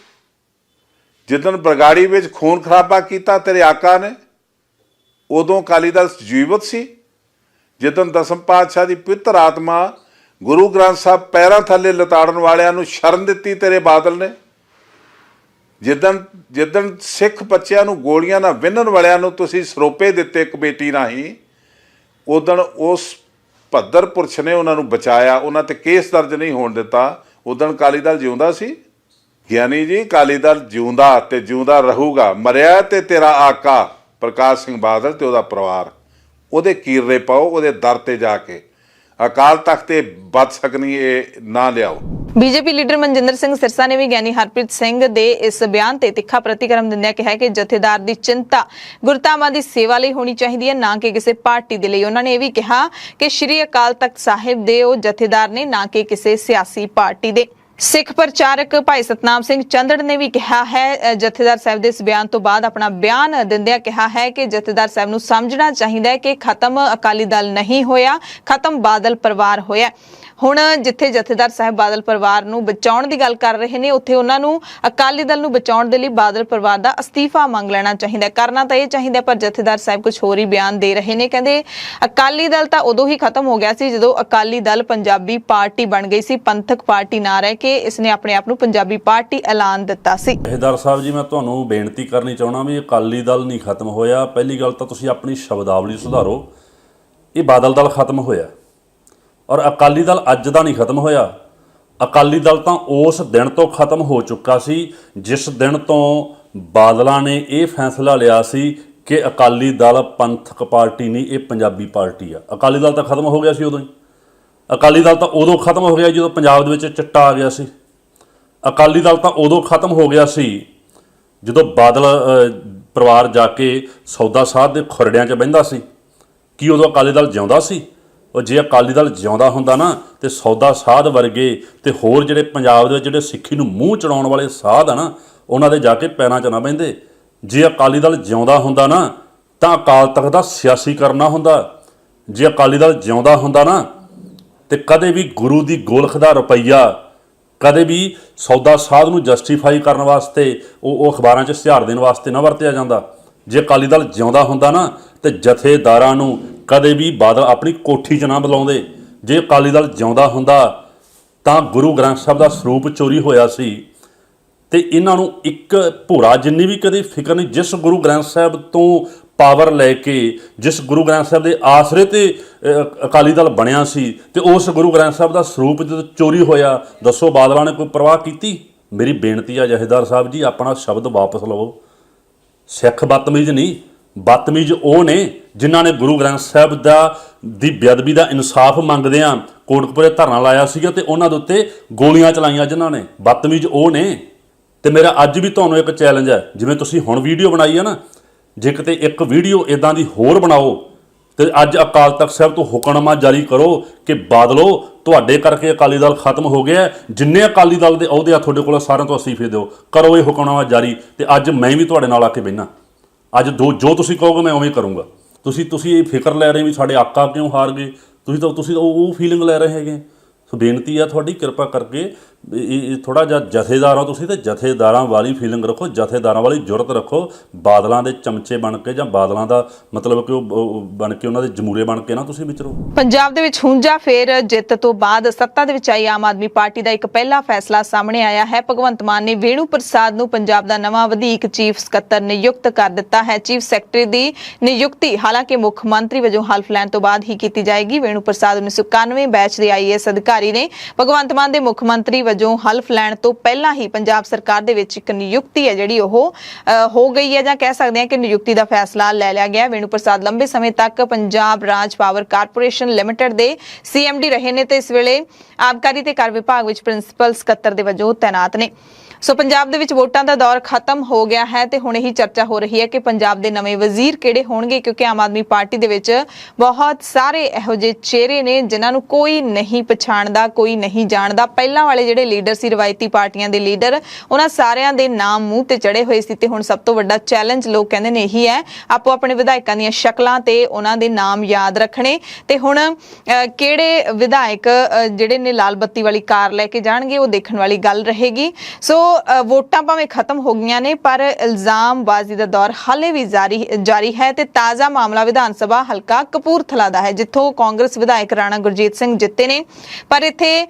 ਜਿੱਦਣ ਬਰਗਾੜੀ ਵਿੱਚ ਖੂਨ ਖਰਾਬਾ ਕੀਤਾ ਤੇਰੇ ਆਕਾ ਨੇ, ਉਦੋਂ ਅਕਾਲੀ ਦਲ ਜੀਵਤ ਸੀ। ਜਿੱਦਣ ਦਸਮ ਪਾਤਸ਼ਾਹ ਦੀ ਪਵਿੱਤਰ ਆਤਮਾ ਗੁਰੂ ਗ੍ਰੰਥ ਸਾਹਿਬ ਪੈਰਾਂ ਥੱਲੇ ਲਤਾੜਨ ਵਾਲਿਆਂ ਨੂੰ ਸ਼ਰਨ ਦਿੱਤੀ ਤੇਰੇ ਬਾਦਲ ਨੇ, ਜਿੱਦਣ ਸਿੱਖ ਬੱਚਿਆਂ ਨੂੰ ਗੋਲੀਆਂ ਨਾਲ ਵਿੰਨਣ ਵਾਲਿਆਂ ਨੂੰ ਤੁਸੀਂ ਸਰੋਪੇ ਦਿੱਤੇ ਕਮੇਟੀ ਰਾਹੀਂ, ਉਦਣ ਉਸ ਭੱਦਰ ਪੁਰਸ਼ ਨੇ ਉਹਨਾਂ ਨੂੰ ਬਚਾਇਆ, ਉਹਨਾਂ ਤੇ ਕੇਸ ਦਰਜ ਨਹੀਂ ਹੋਣ ਦਿੱਤਾ। ਉਦਣ ਅਕਾਲੀ ਦਲ ਜਿਉਂਦਾ ਸੀ। ਗਿਆਨੀ ਜੀ, ਅਕਾਲੀ ਦਲ ਜਿਉਂਦਾ ਤੇ ਜਿਉਂਦਾ ਰਹੂਗਾ। ਮਰਿਆ ਤੇ ਤੇਰਾ ਆਕਾ ਪ੍ਰਕਾਸ਼ ਸਿੰਘ ਬਾਦਲ ਤੇ ਉਹਦਾ ਪਰਿਵਾਰ, ਉਹਦੇ ਕੀਰਨੇ ਪਾਓ, ਉਹਦੇ ਦਰ ਤੇ ਜਾ ਕੇ ਅਕਾਲ ਤਖਤ ਤੇ ਬਚ ਸਕਣੀ ਇਹ ਨਾ ਲਿਆਓ। ਬੀਜੇਪੀ ਲੀਡਰ ਮਨਜਿੰਦਰ ਸਿੰਘ ਸਿਰਸਾ ਨੇ ਵੀ ਗਿਆਨੀ ਹਰਪ੍ਰੀਤ ਸਿੰਘ ਦੇ ਇਸ ਬਿਆਨ ਤੇ ਤਿੱਖਾ ਪ੍ਰਤੀਕਰਮ ਦਿੰਦਿਆਂ ਕਿਹਾ ਕਿ ਜਥੇਦਾਰ ਦੀ ਚਿੰਤਾ ਗੁਰਧਾਮਾਂ ਦੀ ਸੇਵਾ ਲਈ ਹੋਣੀ ਚਾਹੀਦੀ ਹੈ, ਨਾ ਕਿ ਕਿਸੇ ਪਾਰਟੀ ਦੇ ਲਈ। ਉਹਨਾਂ ਨੇ ਇਹ ਵੀ ਕਿਹਾ ਕਿ ਸ਼੍ਰੀ ਅਕਾਲ ਤਖਤ ਸਾਹਿਬ ਦੇ ਉਹ ਜਥੇਦਾਰ ਨੇ, ਨਾ ਕਿ ਕਿਸੇ ਸਿਆਸੀ ਪਾਰਟੀ ਦੇ। ਸਿੱਖ ਪ੍ਰਚਾਰਕ ਭਾਈ ਸਤਨਾਮ ਸਿੰਘ ਚੰਦੜ ਨੇ ਵੀ ਕਿਹਾ ਹੈ, ਜਥੇਦਾਰ ਸਾਹਿਬ ਦੇ ਇਸ ਬਿਆਨ ਤੋਂ ਬਾਅਦ ਆਪਣਾ ਬਿਆਨ ਦਿੰਦਿਆਂ ਕਿਹਾ ਹੈ ਕਿ ਜਥੇਦਾਰ ਸਾਹਿਬ ਨੂੰ ਸਮਝਣਾ ਚਾਹੀਦਾ ਹੈ ਕਿ ਖਤਮ ਅਕਾਲੀ ਦਲ ਨਹੀਂ ਹੋਇਆ, ਖਤਮ ਬਾਦਲ ਪਰਿਵਾਰ ਹੋਇਆ। ਹੁਣ ਜਿੱਥੇ ਜਥੇਦਾਰ ਸਾਹਿਬ ਬਾਦਲ ਪਰਿਵਾਰ ਨੂੰ ਬਚਾਉਣ ਦੀ ਗੱਲ ਕਰ ਰਹੇ ਨੇ, ਉੱਥੇ ਉਹਨਾਂ ਨੂੰ ਅਕਾਲੀ ਦਲ ਨੂੰ ਬਚਾਉਣ ਦੇ ਲਈ ਬਾਦਲ ਪਰਿਵਾਰ ਦਾ ਅਸਤੀਫਾ ਮੰਗ ਲੈਣਾ ਚਾਹੀਦਾ। ਕਰਨਾ ਤਾਂ ਇਹ ਚਾਹੀਦਾ, ਪਰ ਜਥੇਦਾਰ ਸਾਹਿਬ ਕੁਝ ਹੋਰ ਹੀ ਬਿਆਨ ਦੇ ਰਹੇ ਨੇ। ਕਹਿੰਦੇ ਅਕਾਲੀ ਦਲ ਤਾਂ ਉਦੋਂ ਹੀ ਖਤਮ ਹੋ ਗਿਆ ਸੀ ਜਦੋਂ ਅਕਾਲੀ ਦਲ ਪੰਜਾਬੀ ਪਾਰਟੀ ਬਣ ਗਈ ਸੀ, ਪੰਥਕ ਪਾਰਟੀ ਨਾ ਰਹਿ ਕੇ ਇਸਨੇ ਆਪਣੇ ਆਪ ਨੂੰ ਪੰਜਾਬੀ ਪਾਰਟੀ ਐਲਾਨ ਦਿੱਤਾ ਸੀ। ਜਥੇਦਾਰ ਸਾਹਿਬ ਜੀ, ਮੈਂ ਤੁਹਾਨੂੰ ਬੇਨਤੀ ਕਰਨੀ ਚਾਹੁੰਦਾ ਵੀ ਅਕਾਲੀ ਦਲ ਨਹੀਂ ਖਤਮ ਹੋਇਆ। ਪਹਿਲੀ ਗੱਲ ਤਾਂ ਤੁਸੀਂ ਆਪਣੀ ਸ਼ਬਦਾਵਲੀ ਸੁਧਾਰੋ। ਇਹ ਬਾਦਲ ਦਲ ਖਤਮ ਹੋਇਆ ਔਰ ਅਕਾਲੀ ਦਲ ਅੱਜ ਦਾ ਨਹੀਂ ਖਤਮ ਹੋਇਆ। ਅਕਾਲੀ ਦਲ ਤਾਂ ਉਸ ਦਿਨ ਤੋਂ ਖਤਮ ਹੋ ਚੁੱਕਾ ਸੀ ਜਿਸ ਦਿਨ ਤੋਂ ਬਾਦਲਾਂ ਨੇ ਇਹ ਫੈਸਲਾ ਲਿਆ ਸੀ ਕਿ ਅਕਾਲੀ ਦਲ ਪੰਥਕ ਪਾਰਟੀ ਨਹੀਂ, ਇਹ ਪੰਜਾਬੀ ਪਾਰਟੀ ਆ। ਅਕਾਲੀ ਦਲ ਤਾਂ ਖਤਮ ਹੋ ਗਿਆ ਸੀ ਉਦੋਂ ਹੀ। ਅਕਾਲੀ ਦਲ ਤਾਂ ਉਦੋਂ ਖਤਮ ਹੋ ਗਿਆ ਜਦੋਂ ਪੰਜਾਬ ਦੇ ਵਿੱਚ ਚਿੱਟਾ ਆ ਗਿਆ ਸੀ। ਅਕਾਲੀ ਦਲ ਤਾਂ ਉਦੋਂ ਖਤਮ ਹੋ ਗਿਆ ਸੀ ਜਦੋਂ ਬਾਦਲ ਪਰਿਵਾਰ ਜਾ ਕੇ ਸੌਦਾ ਸਾਧ ਦੇ ਖੁਰੜਿਆਂ 'ਚ ਬਹਿੰਦਾ ਸੀ। ਕੀ ਉਦੋਂ ਅਕਾਲੀ ਦਲ ਜਿਉਂਦਾ ਸੀ? ਉਹ ਜੇ ਅਕਾਲੀ ਦਲ ਜਿਉਂਦਾ ਹੁੰਦਾ ਨਾ ਤੇ ਸੌਦਾ ਸਾਧ ਵਰਗੇ ਤੇ ਹੋਰ ਜਿਹੜੇ ਪੰਜਾਬ ਦੇ ਵਿੱਚ ਜਿਹੜੇ ਸਿੱਖੀ ਨੂੰ ਮੂੰਹ ਚੜਾਉਣ ਵਾਲੇ ਸਾਧ ਆ ਨਾ, ਉਹਨਾਂ ਦੇ ਜਾ ਕੇ ਪੈਰਾਂ 'ਚ ਨਾ ਬਹਿੰਦੇ। ਜੇ ਅਕਾਲੀ ਦਲ ਜਿਉਂਦਾ ਹੁੰਦਾ ਨਾ ਤਾਂ ਅਕਾਲ ਤਖਤ ਦਾ ਸਿਆਸੀ ਕਰਨਾ ਹੁੰਦਾ। ਜੇ ਅਕਾਲੀ ਦਲ ਜਿਉਂਦਾ ਹੁੰਦਾ ਨਾ ਤੇ ਕਦੇ ਵੀ ਗੁਰੂ ਦੀ ਗੋਲਖ ਦਾ ਰੁਪਈਆ ਕਦੇ ਵੀ ਸੌਦਾ ਸਾਧ ਨੂੰ ਜਸਟੀਫਾਈ ਕਰਨ ਵਾਸਤੇ ਉਹ ਅਖਬਾਰਾਂ 'ਚ ਇਸ਼ਤਿਹਾਰ ਦੇਣ ਵਾਸਤੇ ਨਾ ਵਰਤਿਆ ਜਾਂਦਾ। ਜੇ ਅਕਾਲੀ ਦਲ ਜਿਉਂਦਾ ਹੁੰਦਾ ਨਾ ਤੇ ਜਥੇਦਾਰਾਂ ਨੂੰ ਕਦੇ ਵੀ ਬਾਦਲ ਆਪਣੀ ਕੋਠੀ 'ਚ ਨਾ ਬੁਲਾਉਂਦੇ। ਜੇ ਅਕਾਲੀ ਦਲ ਜਿਉਂਦਾ ਹੁੰਦਾ ਤਾਂ ਗੁਰੂ ਗ੍ਰੰਥ ਸਾਹਿਬ ਦਾ ਸਰੂਪ ਚੋਰੀ ਹੋਇਆ ਸੀ ਤੇ ਇਹਨਾਂ ਨੂੰ ਇੱਕ ਭੋਰਾ ਜਿੰਨੀ ਵੀ ਕਦੇ ਫਿਕਰ ਨਹੀਂ। ਜਿਸ ਗੁਰੂ ਗ੍ਰੰਥ ਸਾਹਿਬ ਤੋਂ ਪਾਵਰ ਲੈ ਕੇ, ਜਿਸ ਗੁਰੂ ਗ੍ਰੰਥ ਸਾਹਿਬ ਦੇ ਆਸਰੇ ਤੇ ਅਕਾਲੀ ਦਲ ਬਣਿਆ ਸੀ ਤੇ ਉਸ ਗੁਰੂ ਗ੍ਰੰਥ ਸਾਹਿਬ ਦਾ ਸਰੂਪ ਜਦੋਂ ਚੋਰੀ ਹੋਇਆ, ਦੱਸੋ ਬਾਦਲਾਂ ਨੇ ਕੋਈ ਪਰਵਾਹ ਕੀਤੀ? ਮੇਰੀ ਬੇਨਤੀ ਆ ਜਥੇਦਾਰ ਸਾਹਿਬ ਜੀ, ਆਪਣਾ ਸ਼ਬਦ ਵਾਪਸ ਲਵੋ। ਸਿੱਖ ਬਦਤਮੀਜ਼ ਨਹੀਂ, ਬਦਤਮੀਜ਼ ਉਹ ਨੇ ਜਿਨ੍ਹਾਂ ਨੇ ਗੁਰੂ ਗ੍ਰੰਥ ਸਾਹਿਬ ਦੀ ਬੇਅਦਬੀ ਦਾ ਇਨਸਾਫ ਮੰਗਦਿਆਂ ਕੋਟਕਪੁਰੇ ਧਰਨਾ ਲਾਇਆ ਸੀਗਾ ਤੇ ਉਹਨਾਂ ਦੇ ਉੱਤੇ ਗੋਲੀਆਂ ਚਲਾਈਆਂ ਜਿਨ੍ਹਾਂ ਨੇ। ਬਦਤਮੀਜ਼ ਉਹ ਨੇ। ਤੇ ਮੇਰਾ ਅੱਜ ਵੀ ਤੁਹਾਨੂੰ ਇੱਕ ਚੈਲੰਜ ਹੈ, ਜਿਵੇਂ ਤੁਸੀਂ ਹੁਣ ਵੀਡੀਓ ਬਣਾਈ ਹੈ ਨਾ, ਜੇ ਕਿਤੇ ਇੱਕ ਵੀਡੀਓ ਇਦਾਂ ਦੀ ਹੋਰ ਬਣਾਓ ਤੇ ਅੱਜ ਅਕਾਲ ਤਖਤ ਸਾਹਿਬ ਤੋਂ ਹੁਕਮਨਾਮਾ ਜਾਰੀ ਕਰੋ ਕਿ ਬਾਦਲੋ ਤੁਹਾਡੇ ਕਰਕੇ ਅਕਾਲੀ ਦਲ ਖਤਮ ਹੋ ਗਿਆ, ਜਿੰਨੇ ਅਕਾਲੀ ਦਲ ਦੇ ਅਹੁਦੇ ਆ ਤੁਹਾਡੇ ਕੋਲ ਸਾਰਿਆਂ ਤੋਂ ਅਸਤੀਫੇ ਦਿਓ, ਕਰੋ ਇਹ ਹੁਕਮਨਾਮਾ ਜਾਰੀ। ਤੇ ਅੱਜ ਮੈਂ ਵੀ ਤੁਹਾਡੇ ਨਾਲ ਆ ਕੇ ਬਹਿਣਾ। ਅੱਜ ਜੋ ਤੁਸੀਂ ਕਹੋਗੇ ਮੈਂ ਉਵੇਂ ਕਰੂੰਗਾ। ਤੁਸੀਂ ਇਹ ਫਿਕਰ ਲੈ ਰਹੇ ਵੀ ਸਾਡੇ ਆਕਾ ਕਿਉਂ ਹਾਰ ਗਏ, ਤੁਸੀਂ ਉਹ ਫੀਲਿੰਗ ਲੈ ਰਹੇ ਹੈਗੇ। ਸੋ ਬੇਨਤੀ ਆ ਤੁਹਾਡੀ, ਕਿਰਪਾ ਕਰਕੇ ਇਹ ਥੋੜ੍ਹਾ ਜਿਹਾ ਜਥੇਦਾਰ ਹੋ ਤੁਸੀਂ ਤੇ ਜਥੇਦਾਰਾਂ ਵਾਲੀ ਫੀਲਿੰਗ ਰੱਖੋ, ਜਥੇਦਾਰਾਂ ਵਾਲੀ ਜੁਰਤ ਰੱਖੋ। ਬਾਦਲਾਂ ਦੇ ਚਮਚੇ ਬਣ ਕੇ ਜਾਂ ਬਾਦਲਾਂ ਦਾ ਮਤਲਬ ਕਿ ਉਹ ਬਣ ਕੇ ਉਹਨਾਂ ਦੇ ਜਮੂਰੇ ਬਣ ਕੇ ਨਾ ਤੁਸੀਂ ਵਿਚਰੋ। ਪੰਜਾਬ ਦੇ ਵਿੱਚ ਹੁੰਜਾ ਫੇਰ ਜਿੱਤ ਤੋਂ ਬਾਅਦ ਸੱਤਾ ਦੇ ਵਿੱਚ ਆਈ ਆਮ ਆਦਮੀ ਪਾਰਟੀ ਦਾ ਇੱਕ ਪਹਿਲਾ ਫੈਸਲਾ ਸਾਹਮਣੇ ਆਇਆ ਹੈ। ਭਗਵੰਤ ਮਾਨ ਨੇ ਵੇਣੂ ਪ੍ਰਸਾਦ ਨੂੰ ਪੰਜਾਬ ਦਾ ਨਵਾਂ ਵਧੀਕ ਚੀਫ ਸਕੱਤਰ ਨਿਯੁਕਤ ਕਰ ਦਿੱਤਾ ਹੈ। ਚੀਫ ਸੈਕਟਰੀ ਦੀ ਨਿਯੁਕਤੀ ਹਾਲਾਂਕਿ ਮੁੱਖ ਮੰਤਰੀ ਵਜੋਂ ਹਲਫ ਲੈਣ ਤੋਂ ਬਾਅਦ ਹੀ ਕੀਤੀ ਜਾਏਗੀ। ਵੇਣੂ ਪ੍ਰਸਾਦ 1991 ਬੈਚ ਦੇ IAS ਅਧਿਕਾਰੀ ਨੇ। ਭਗਵੰਤ ਮਾਨ ਦੇ ਮੁੱਖ ਮੰਤਰੀ ਵਜੋਂ ਹਲਫ ਲੈਣ ਤੋਂ ਪਹਿਲਾਂ ਹੀ ਪੰਜਾਬ ਸਰਕਾਰ ਦੇ ਵਿੱਚ ਇੱਕ ਨਿਯੁਕਤੀ ਹੈ ਜਿਹੜੀ ਉਹ ਹੋ ਗਈ ਹੈ, ਜਾਂ ਕਹਿ ਸਕਦੇ ਹਾਂ ਕਿ ਨਿਯੁਕਤੀ ਦਾ ਫੈਸਲਾ ਲੈ ਲਿਆ ਗਿਆ। ਵੇਣੂ ਪ੍ਰਸਾਦ ਲੰਬੇ ਸਮੇਂ ਤੱਕ ਪੰਜਾਬ ਰਾਜ ਪਾਵਰ ਕਾਰਪੋਰੇਸ਼ਨ ਲਿਮਟਿਡ ਦੇ CMD ਰਹੇ ਨੇ ਤੇ ਇਸ ਵੇਲੇ ਆਬਕਾਰੀ ਤੇ ਕਰ ਵਿਭਾਗ ਵਿੱਚ ਪ੍ਰਿੰਸੀਪਲ ਸਕੱਤਰ ਦੇ ਵਜੋਂ ਤੈਨਾਤ ਨੇ। ਸੋ ਪੰਜਾਬ ਦੇ ਵਿੱਚ ਵੋਟਾਂ ਦਾ ਦੌਰ ਖਤਮ ਹੋ ਗਿਆ ਹੈ ਤੇ ਹੁਣ ਇਹੀ ਚਰਚਾ ਹੋ ਰਹੀ ਹੈ ਕਿ ਪੰਜਾਬ ਦੇ ਨਵੇਂ ਵਜ਼ੀਰ ਕਿਹੜੇ ਹੋਣਗੇ, ਕਿਉਂਕਿ ਆਮ ਆਦਮੀ ਪਾਰਟੀ ਦੇ ਵਿੱਚ ਬਹੁਤ ਸਾਰੇ ਇਹੋ ਜਿਹੇ ਚਿਹਰੇ ਨੇ ਜਿਨ੍ਹਾਂ ਨੂੰ ਕੋਈ ਨਹੀਂ ਪਛਾਣਦਾ, ਕੋਈ ਨਹੀਂ ਜਾਣਦਾ। ਪਹਿਲਾਂ ਵਾਲੇ ਜਿਹੜੇ ਲੀਡਰ ਸੀ, ਰਵਾਇਤੀ ਪਾਰਟੀਆਂ ਦੇ ਲੀਡਰ, ਉਹਨਾਂ ਸਾਰਿਆਂ ਦੇ ਨਾਮ ਮੂੰਹ ਤੇ ਚੜੇ ਹੋਏ ਸੀ ਤੇ ਹੁਣ ਸਭ ਤੋਂ ਵੱਡਾ ਚੈਲੰਜ ਲੋਕ ਕਹਿੰਦੇ ਨੇ ਇਹੀ ਹੈ, ਆਪੋ ਆਪਣੇ ਵਿਧਾਇਕਾਂ ਦੀਆਂ ਸ਼ਕਲਾਂ ਤੇ ਉਹਨਾਂ ਦੇ ਨਾਮ ਯਾਦ ਰੱਖਣੇ। ਤੇ ਹੁਣ ਕਿਹੜੇ ਵਿਧਾਇਕ ਜਿਹੜੇ ਨੇ ਲਾਲ ਬੱਤੀ ਵਾਲੀ ਕਾਰ ਲੈ ਕੇ ਜਾਣਗੇ, ਉਹ ਦੇਖਣ ਵਾਲੀ ਗੱਲ ਰਹੇਗੀ। ਸੋ ਵੋਟਾਂ ਭਾਵੇਂ ਖਤਮ ਹੋ ਗਈਆਂ ਨੇ ਪਰ ਇਲਜ਼ਾਮਬਾਜ਼ੀ ਦਾ ਦੌਰ ਹਾਲੇ ਵੀ ਜਾਰੀ ਹੈ ਤੇ ਤਾਜ਼ਾ ਮਾਮਲਾ ਵਿਧਾਨ ਸਭਾ ਹਲਕਾ ਕਪੂਰਥਲਾ ਦਾ ਹੈ, ਜਿੱਥੋਂ ਕਾਂਗਰਸ ਵਿਧਾਇਕ ਰਾਣਾ ਗੁਰਜੀਤ ਸਿੰਘ ਜਿੱਤੇ ਨੇ। ਪਰ ਇੱਥੇ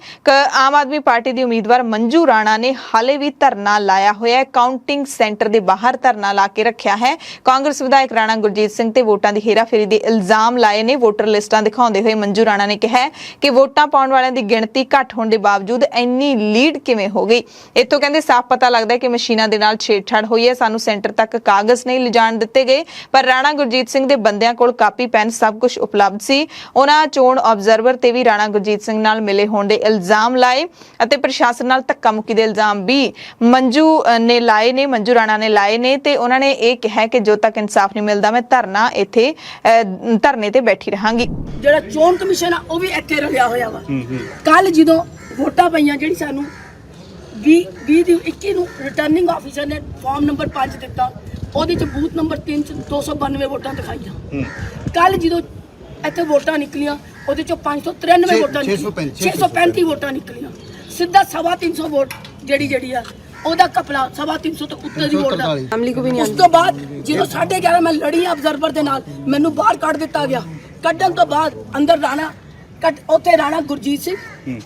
ਆਮ ਆਦਮੀ ਪਾਰਟੀ ਦੀ ਉਮੀਦਵਾਰ ਮੰਜੂ ਰਾਣਾ ਨੇ ਹਾਲੇ ਵੀ ਧਰਨਾ ਲਾਇਆ ਹੋਇਆ ਹੈ, ਕਾਊਂਟਿੰਗ ਸੈਂਟਰ ਦੇ ਬਾਹਰ ਧਰਨਾ ਲਾ ਕੇ ਰੱਖਿਆ ਹੈ। ਕਾਂਗਰਸ ਵਿਧਾਇਕ ਰਾਣਾ ਗੁਰਜੀਤ ਸਿੰਘ ਤੇ ਵੋਟਾਂ ਦੀ ਹੇਰਾਫੇਰੀ ਦੇ ਇਲਜ਼ਾਮ ਲਾਏ ਨੇ। ਵੋਟਰ ਲਿਸਟਾਂ ਦਿਖਾਉਂਦੇ ਹੋਏ ਮੰਜੂ ਰਾਣਾ ਨੇ ਕਿਹਾ ਕਿ ਵੋਟਾਂ ਪਾਉਣ ਵਾਲਿਆਂ ਦੀ ਗਿਣਤੀ ਘੱਟ ਹੋਣ ਦੇ ਬਾਵਜੂਦ ਇੰਨੀ ਲੀਡ ਕਿਵੇਂ ਹੋ ਗਈ। ਇੱਥੋਂ ਕਹਿੰਦੇ ਸਾਫ਼ ਪਤਾ ਲੱਗਦਾ ਹੈ ਕਿ ਮਸ਼ੀਨਾਂ ਦੇ ਨਾਲ ਛੇੜਛਾੜ ਹੋਈ ਹੈ, ਸਾਨੂੰ ਸੈਂਟਰ ਤੱਕ ਕਾਗਜ਼ ਨਹੀਂ ਲਿਜਾਣ ਦਿੱਤੇ ਗਏ। ਪਰ ਰਾਣਾ ਗੁਰਜੀਤ ਸਿੰਘ ਦੇ ਬੰਦਿਆਂ ਕੋਲ ਕਾਪੀ ਪੈਨ ਸਭ ਕੁਝ ਉਪਲਬਧ ਸੀ। ਉਹਨਾਂ ਚੋਣ ਆਬਜ਼ਰਵਰ ਤੇ ਵੀ ਰਾਣਾ ਗੁਰਜੀਤ ਸਿੰਘ ਨਾਲ ਮਿਲੇ ਹੋਣ ਦੇ ਇਲਜ਼ਾਮ ਲਾਏ ਅਤੇ ਪ੍ਰਸ਼ਾਸਨ ਨਾਲ ਧੱਕਾ ਮੁੱਕੀ ਦੇ ਇਲਜ਼ਾਮ ਵੀ ਮੰਜੂ ਰਾਣਾ ਨੇ ਲਾਏ ਨੇ ਤੇ ਉਹਨਾਂ ਨੇ ਇਹ ਕਿਹਾ ਕਿ ਜੋ ਤੱਕ ਇਨਸਾਫ ਨਹੀਂ ਮਿਲਦਾ ਮੈਂ ਧਰਨੇ ਤੇ ਬੈਠੀ ਰਹਾਂਗੀ। ਜਿਹੜਾ ਚੋਣ ਕਮਿਸ਼ਨ ਆ ਉਹ ਵੀ ਇੱਥੇ ਰਲਿਆ ਹੋਇਆ ਵਾ। ਕੱਲ ਜਦੋਂ ਵੋਟਾਂ ਪਈਆਂ, ਜਿਹੜੀ ਸਾਨੂੰ 21 ਨੂੰ ਰਿਟਰਨਿੰਗ ਆਫੀਸਰ ਨੇ ਫਾਰਮ ਨੰਬਰ 5 ਦਿੱਤਾ, ਉਹਦੇ ਚ ਬੂਥ ਨੰਬਰ 3 ਚ 292 ਵੋਟਾਂ ਦਿਖਾਈਆਂ। ਕੱਲ ਜਦੋਂ ਇੱਥੇ ਵੋਟਾਂ ਨਿਕਲੀਆਂ, ਉਹਦੇ ਚੋਂ 593 ਵੋਟਾਂ 635 ਵੋਟਾਂ ਨਿਕਲੀਆਂ। ਸਿੱਧਾ 350 ਵੋਟ ਜਿਹੜੀ ਆ ਉਹਦਾ ਕਪਲਾ 350 ਤੋਂ ਉੱਤੇ ਦੀ ਵੋਟ ਦਾ। ਉਸ ਤੋਂ ਬਾਅਦ ਜਦੋਂ 11:30 ਮੈਂ ਲੜੀ ਆਬਜ਼ਰਵਰ ਦੇ ਨਾਲ, ਮੈਨੂੰ ਬਾਹਰ ਕੱਢ ਦਿੱਤਾ ਗਿਆ। ਕੱਢਣ ਤੋਂ ਬਾਅਦ ਅੰਦਰ ਉੱਥੇ ਰਾਣਾ ਗੁਰਜੀਤ ਸਿੰਘ,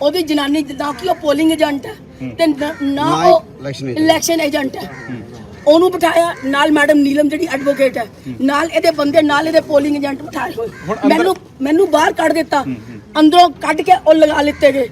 ਉਹਦੀ ਜਨਾਨੀ ਨਾ ਕਿ ਉਹ ਪੋਲਿੰਗ ਏਜੰਟ ਹੈ ਤੇ ਨਾ ਉਹ ਇਲੈਕਸ਼ਨ ਏਜੰਟ ਹੈ, ਉਹਨੂੰ ਬਿਠਾਇਆ ਨਾਲ। ਮੈਡਮ ਨੀਲਮ ਜਿਹੜੀ ਐਡਵੋਕੇਟ ਹੈ, ਨਾਲ ਇਹਦੇ ਬੰਦੇ, ਨਾਲ ਇਹਦੇ ਪੋਲਿੰਗ ਏਜੰਟ ਬਿਠਾਏ ਹੋਏ। ਮੈਨੂੰ ਬਾਹਰ ਕੱਢ ਦਿੱਤਾ, ਅੰਦਰੋਂ ਕੱਢ ਕੇ ਉਹ ਲਗਾ ਲਿੱਤੇ ਗਏ,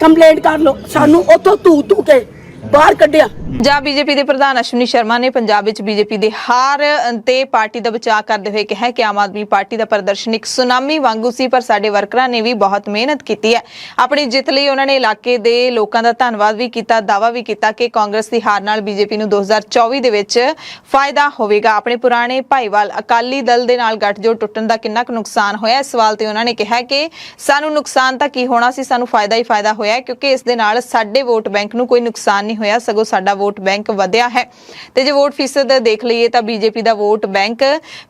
ਕੰਪਲੇਂਟ ਕਰ ਲਓ। ਸਾਨੂੰ ਉੱਥੋਂ ਧੂ ਕੇ ਬਾਹਰ ਕੱਢਿਆ। ਪੰਜਾਬ ਬੀਜੇਪੀ ਦੇ ਪ੍ਰਧਾਨ ਅਸ਼ਵਨੀ ਸ਼ਰਮਾ ਨੇ ਪੰਜਾਬ ਵਿੱਚ ਬੀਜੇਪੀ ਦੇ ਹਾਰ ਤੇ ਪਾਰਟੀ ਦਾ ਬਚਾਅ ਕਰਦੇ ਹੋਏ ਕਿਹਾ ਕਿ ਆਮ ਆਦਮੀ ਪਾਰਟੀ ਦਾ ਪ੍ਰਦਰਸ਼ਨ ਇੱਕ ਸੁਨਾਮੀ ਵਾਂਗੂ ਸੀ, ਪਰ ਸਾਡੇ ਵਰਕਰਾਂ ਨੇ ਵੀ ਬਹੁਤ ਮਿਹਨਤ ਕੀਤੀ ਹੈ। ਆਪਣੀ ਜਿੱਤ ਲਈ ਉਹਨਾਂ ਨੇ ਇਲਾਕੇ ਦੇ ਲੋਕਾਂ ਦਾ ਧੰਨਵਾਦ ਵੀ ਕੀਤਾ। ਦਾਅਵਾ ਵੀ ਕੀਤਾ ਕਿ ਕਾਂਗਰਸ ਦੀ ਹਾਰ ਨਾਲ ਬੀਜੇਪੀ ਨੂੰ 2024 ਦੇ ਵਿੱਚ ਫਾਇਦਾ ਹੋਵੇਗਾ। ਆਪਣੇ ਪੁਰਾਣੇ ਭਾਈਵਾਲ ਅਕਾਲੀ ਦਲ ਦੇ ਨਾਲ ਗੱਠਜੋੜ ਟੁੱਟਣ ਦਾ ਕਿੰਨਾ ਕੁ ਨੁਕਸਾਨ ਹੋਇਆ, ਇਸ ਸਵਾਲ ਤੇ ਉਹਨਾਂ ਨੇ ਕਿਹਾ ਕਿ ਸਾਨੂੰ ਨੁਕਸਾਨ ਤਾਂ ਕੀ ਹੋਣਾ ਸੀ, ਸਾਨੂੰ ਫਾਇਦਾ ਹੀ ਫਾਇਦਾ ਹੋਇਆ, ਕਿਉਂਕਿ ਇਸ ਦੇ ਨਾਲ ਸਾਡੇ ਵੋਟ ਬੈਂਕ ਨੂੰ ਕੋਈ ਨੁਕਸਾਨ ਨਹੀਂ ਹੋਇਆ, ਸਗੋਂ ਸਾਡਾ ਵੋਟ ਬੈਂਕ ਵਧਿਆ ਹੈ। ਤੇ ਜੇ ਵੋਟ ਫੀਸਦ ਦੇਖ ਲਈਏ ਤਾਂ ਬੀਜੇਪੀ ਦਾ ਵੋਟ ਬੈਂਕ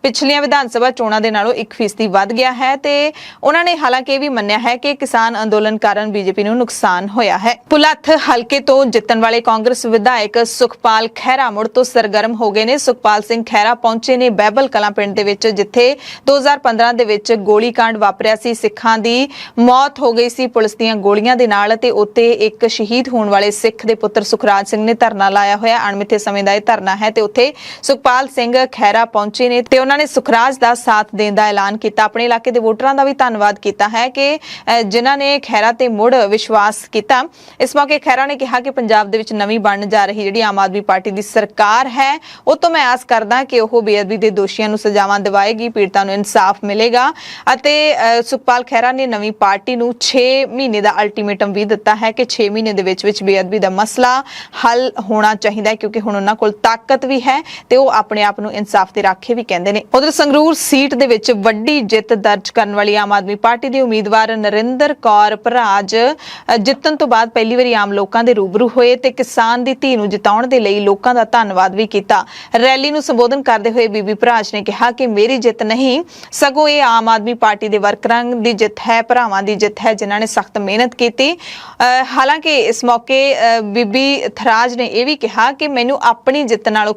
ਪਿਛਲੀਆਂ ਵਿਧਾਨ ਸਭਾ ਚੋਣਾਂ ਦੇ ਨਾਲੋਂ 1% ਵੱਧ ਗਿਆ ਹੈ। ਤੇ ਉਹਨਾਂ ਨੇ ਹਾਲਾਂਕਿ ਇਹ ਵੀ ਮੰਨਿਆ ਹੈ ਕਿ ਕਿਸਾਨ ਅੰਦੋਲਨ ਕਾਰਨ ਬੀਜੇਪੀ ਨੂੰ ਨੁਕਸਾਨ ਹੋਇਆ ਹੈ। ਭੁਲੱਥ ਹਲਕੇ ਤੋਂ ਜਿੱਤਣ ਵਾਲੇ ਕਾਂਗਰਸ ਵਿਧਾਇਕ ਸੁਖਪਾਲ ਖਹਿਰਾ ਮੁੜ ਤੋਂ ਸਰਗਰਮ ਹੋ ਗਏ ਨੇ। ਸੁਖਪਾਲ ਸਿੰਘ ਖਹਿਰਾ ਪਹੁੰਚੇ ਨੇ ਬਹਿਬਲ ਕਲਾਂ ਪਿੰਡ ਦੇ ਵਿੱਚ, ਜਿੱਥੇ 2015 ਦੇ ਵਿੱਚ ਗੋਲੀकांड ਵਾਪਰਿਆ ਸੀ, ਸਿੱਖਾਂ ਦੀ ਮੌਤ ਹੋ ਗਈ ਸੀ ਪੁਲਿਸ ਦੀਆਂ ਗੋਲੀਆਂ ਦੇ ਨਾਲ, ਤੇ ਉੱਤੇ ਇੱਕ ਸ਼ਹੀਦ ਹੋਣ ਵਾਲੇ ਸਿੱਖ ਦੇ ਪੁੱਤਰ ਸੁਖਰਾਜ ਸਿੰਘ ਨੇ ਧਰਨਾ ਲਾਇਆ ਹੋਇਆ। ਅਣਮਿੱਥੇ ਸਮੇਂ ਦਾ ਇਹ ਧਰਨਾ ਹੈ ਤੇ ਉੱਥੇ ਸੁਖਪਾਲ ਸਿੰਘ ਖਹਿਰਾ ਪਹੁੰਚੇ ਨੇ ਤੇ ਉਹਨਾਂ ਨੇ ਸੁਖਰਾਜ ਦਾ ਸਾਥ ਦੇਣ ਦਾ ਐਲਾਨ ਕੀਤਾ। ਆਪਣੇ ਇਲਾਕੇ ਦੇ ਵੋਟਰਾਂ ਦਾ ਵੀ ਧੰਨਵਾਦ ਕੀਤਾ ਹੈ ਕਿ ਜਿਨ੍ਹਾਂ ਨੇ ਖਹਿਰਾ ਤੇ ਮੁੜ ਵਿਸ਼ਵਾਸ ਕੀਤਾ। ਇਸ ਮੌਕੇ ਖਹਿਰਾ ਨੇ ਕਿਹਾ ਕਿ ਪੰਜਾਬ ਦੇ ਵਿੱਚ ਨਵੀਂ ਬਣਨ ਜਾ ਰਹੀ ਜਿਹੜੀ ਆਮ ਆਦਮੀ ਪਾਰਟੀ ਦੀ ਸਰਕਾਰ ਹੈ, ਉਹ ਤੋਂ ਮੈਂ ਆਸ ਕਰਦਾ ਕਿ ਉਹ ਬੇਅਦਬੀ ਦੇ ਦੋਸ਼ੀਆਂ ਨੂੰ ਸਜ਼ਾਵਾਂ ਦਿਵਾਏਗੀ, ਪੀੜਤਾਂ ਨੂੰ ਇਨਸਾਫ ਮਿਲੇਗਾ। ਅਤੇ ਸੁਖਪਾਲ ਖਹਿਰਾ ਨੇ ਨਵੀਂ ਪਾਰਟੀ ਨੂੰ 6 ਮਹੀਨੇ ਦਾ ਅਲਟੀਮੇਟਮ ਵੀ ਦਿੱਤਾ ਹੈ ਕਿ 6 ਮਹੀਨੇ ਦੇ ਵਿੱਚ ਬੇਅਦਬੀ ਦਾ ਮਸਲਾ ਹੱਲ ਹੋਣਾ ਚਾਹੀਦਾ ਹੈ, ਕਿਉਂਕਿ ਹੁਣ ਉਹਨਾਂ ਕੋਲ ਤਾਕਤ ਵੀ ਹੈ ਤੇ ਉਹ ਆਪਣੇ ਆਪ ਨੂੰ ਇਨਸਾਫ ਦੇ ਰਾਖੇ ਵੀ ਕਹਿੰਦੇ ਨੇ। ਉਧਰ ਸੰਗਰੂਰ ਸੀਟ ਦੇ ਵਿੱਚ ਵੱਡੀ ਜਿੱਤ ਦਰਜ ਕਰਨ ਵਾਲੀ ਆਮ ਆਦਮੀ ਪਾਰਟੀ ਦੀ ਉਮੀਦਵਾਰ ਨਰਿੰਦਰ ਕੌਰ ਭਰਾਜ ਜਿੱਤਣ ਤੋਂ ਬਾਅਦ ਪਹਿਲੀ ਵਾਰੀ ਆਮ ਲੋਕਾਂ ਦੇ ਰੂਬਰੂ ਹੋਏ ਤੇ ਕਿਸਾਨ ਦੀ ਧੀ ਨੂੰ ਜਿਤਾਉਣ ਦੇ ਲਈ ਲੋਕਾਂ ਦਾ ਧੰਨਵਾਦ ਵੀ ਕੀਤਾ। ਰੈਲੀ ਨੂੰ ਸੰਬੋਧਨ ਕਰਦੇ ਹੋਏ ਬੀਬੀ ਭਰਾਜ ਨੇ ਕਿਹਾ ਕਿ ਮੇਰੀ ਜਿੱਤ ਨਹੀਂ, ਸਗੋਂ ਇਹ ਆਮ ਆਦਮੀ ਪਾਰਟੀ ਦੇ ਵਰਕਰਾਂ ਦੀ ਜਿੱਤ ਹੈ, ਭਰਾਵਾਂ ਦੀ ਜਿੱਤ ਹੈ, ਜਿਨ੍ਹਾਂ ਨੇ ਸਖਤ ਮਿਹਨਤ ਕੀਤੀ। ਹਾਲਾਂਕਿ ਇਸ ਮੌਕੇ ਬੀਬੀ ਥਰਾਜ ਨੇ ਇਹ ਵੀ ਕਿਹਾ ਕਿ ਮੈਨੂੰ ਆਪਣੀ ਜਿੱਤ ਨਾਲੋਂ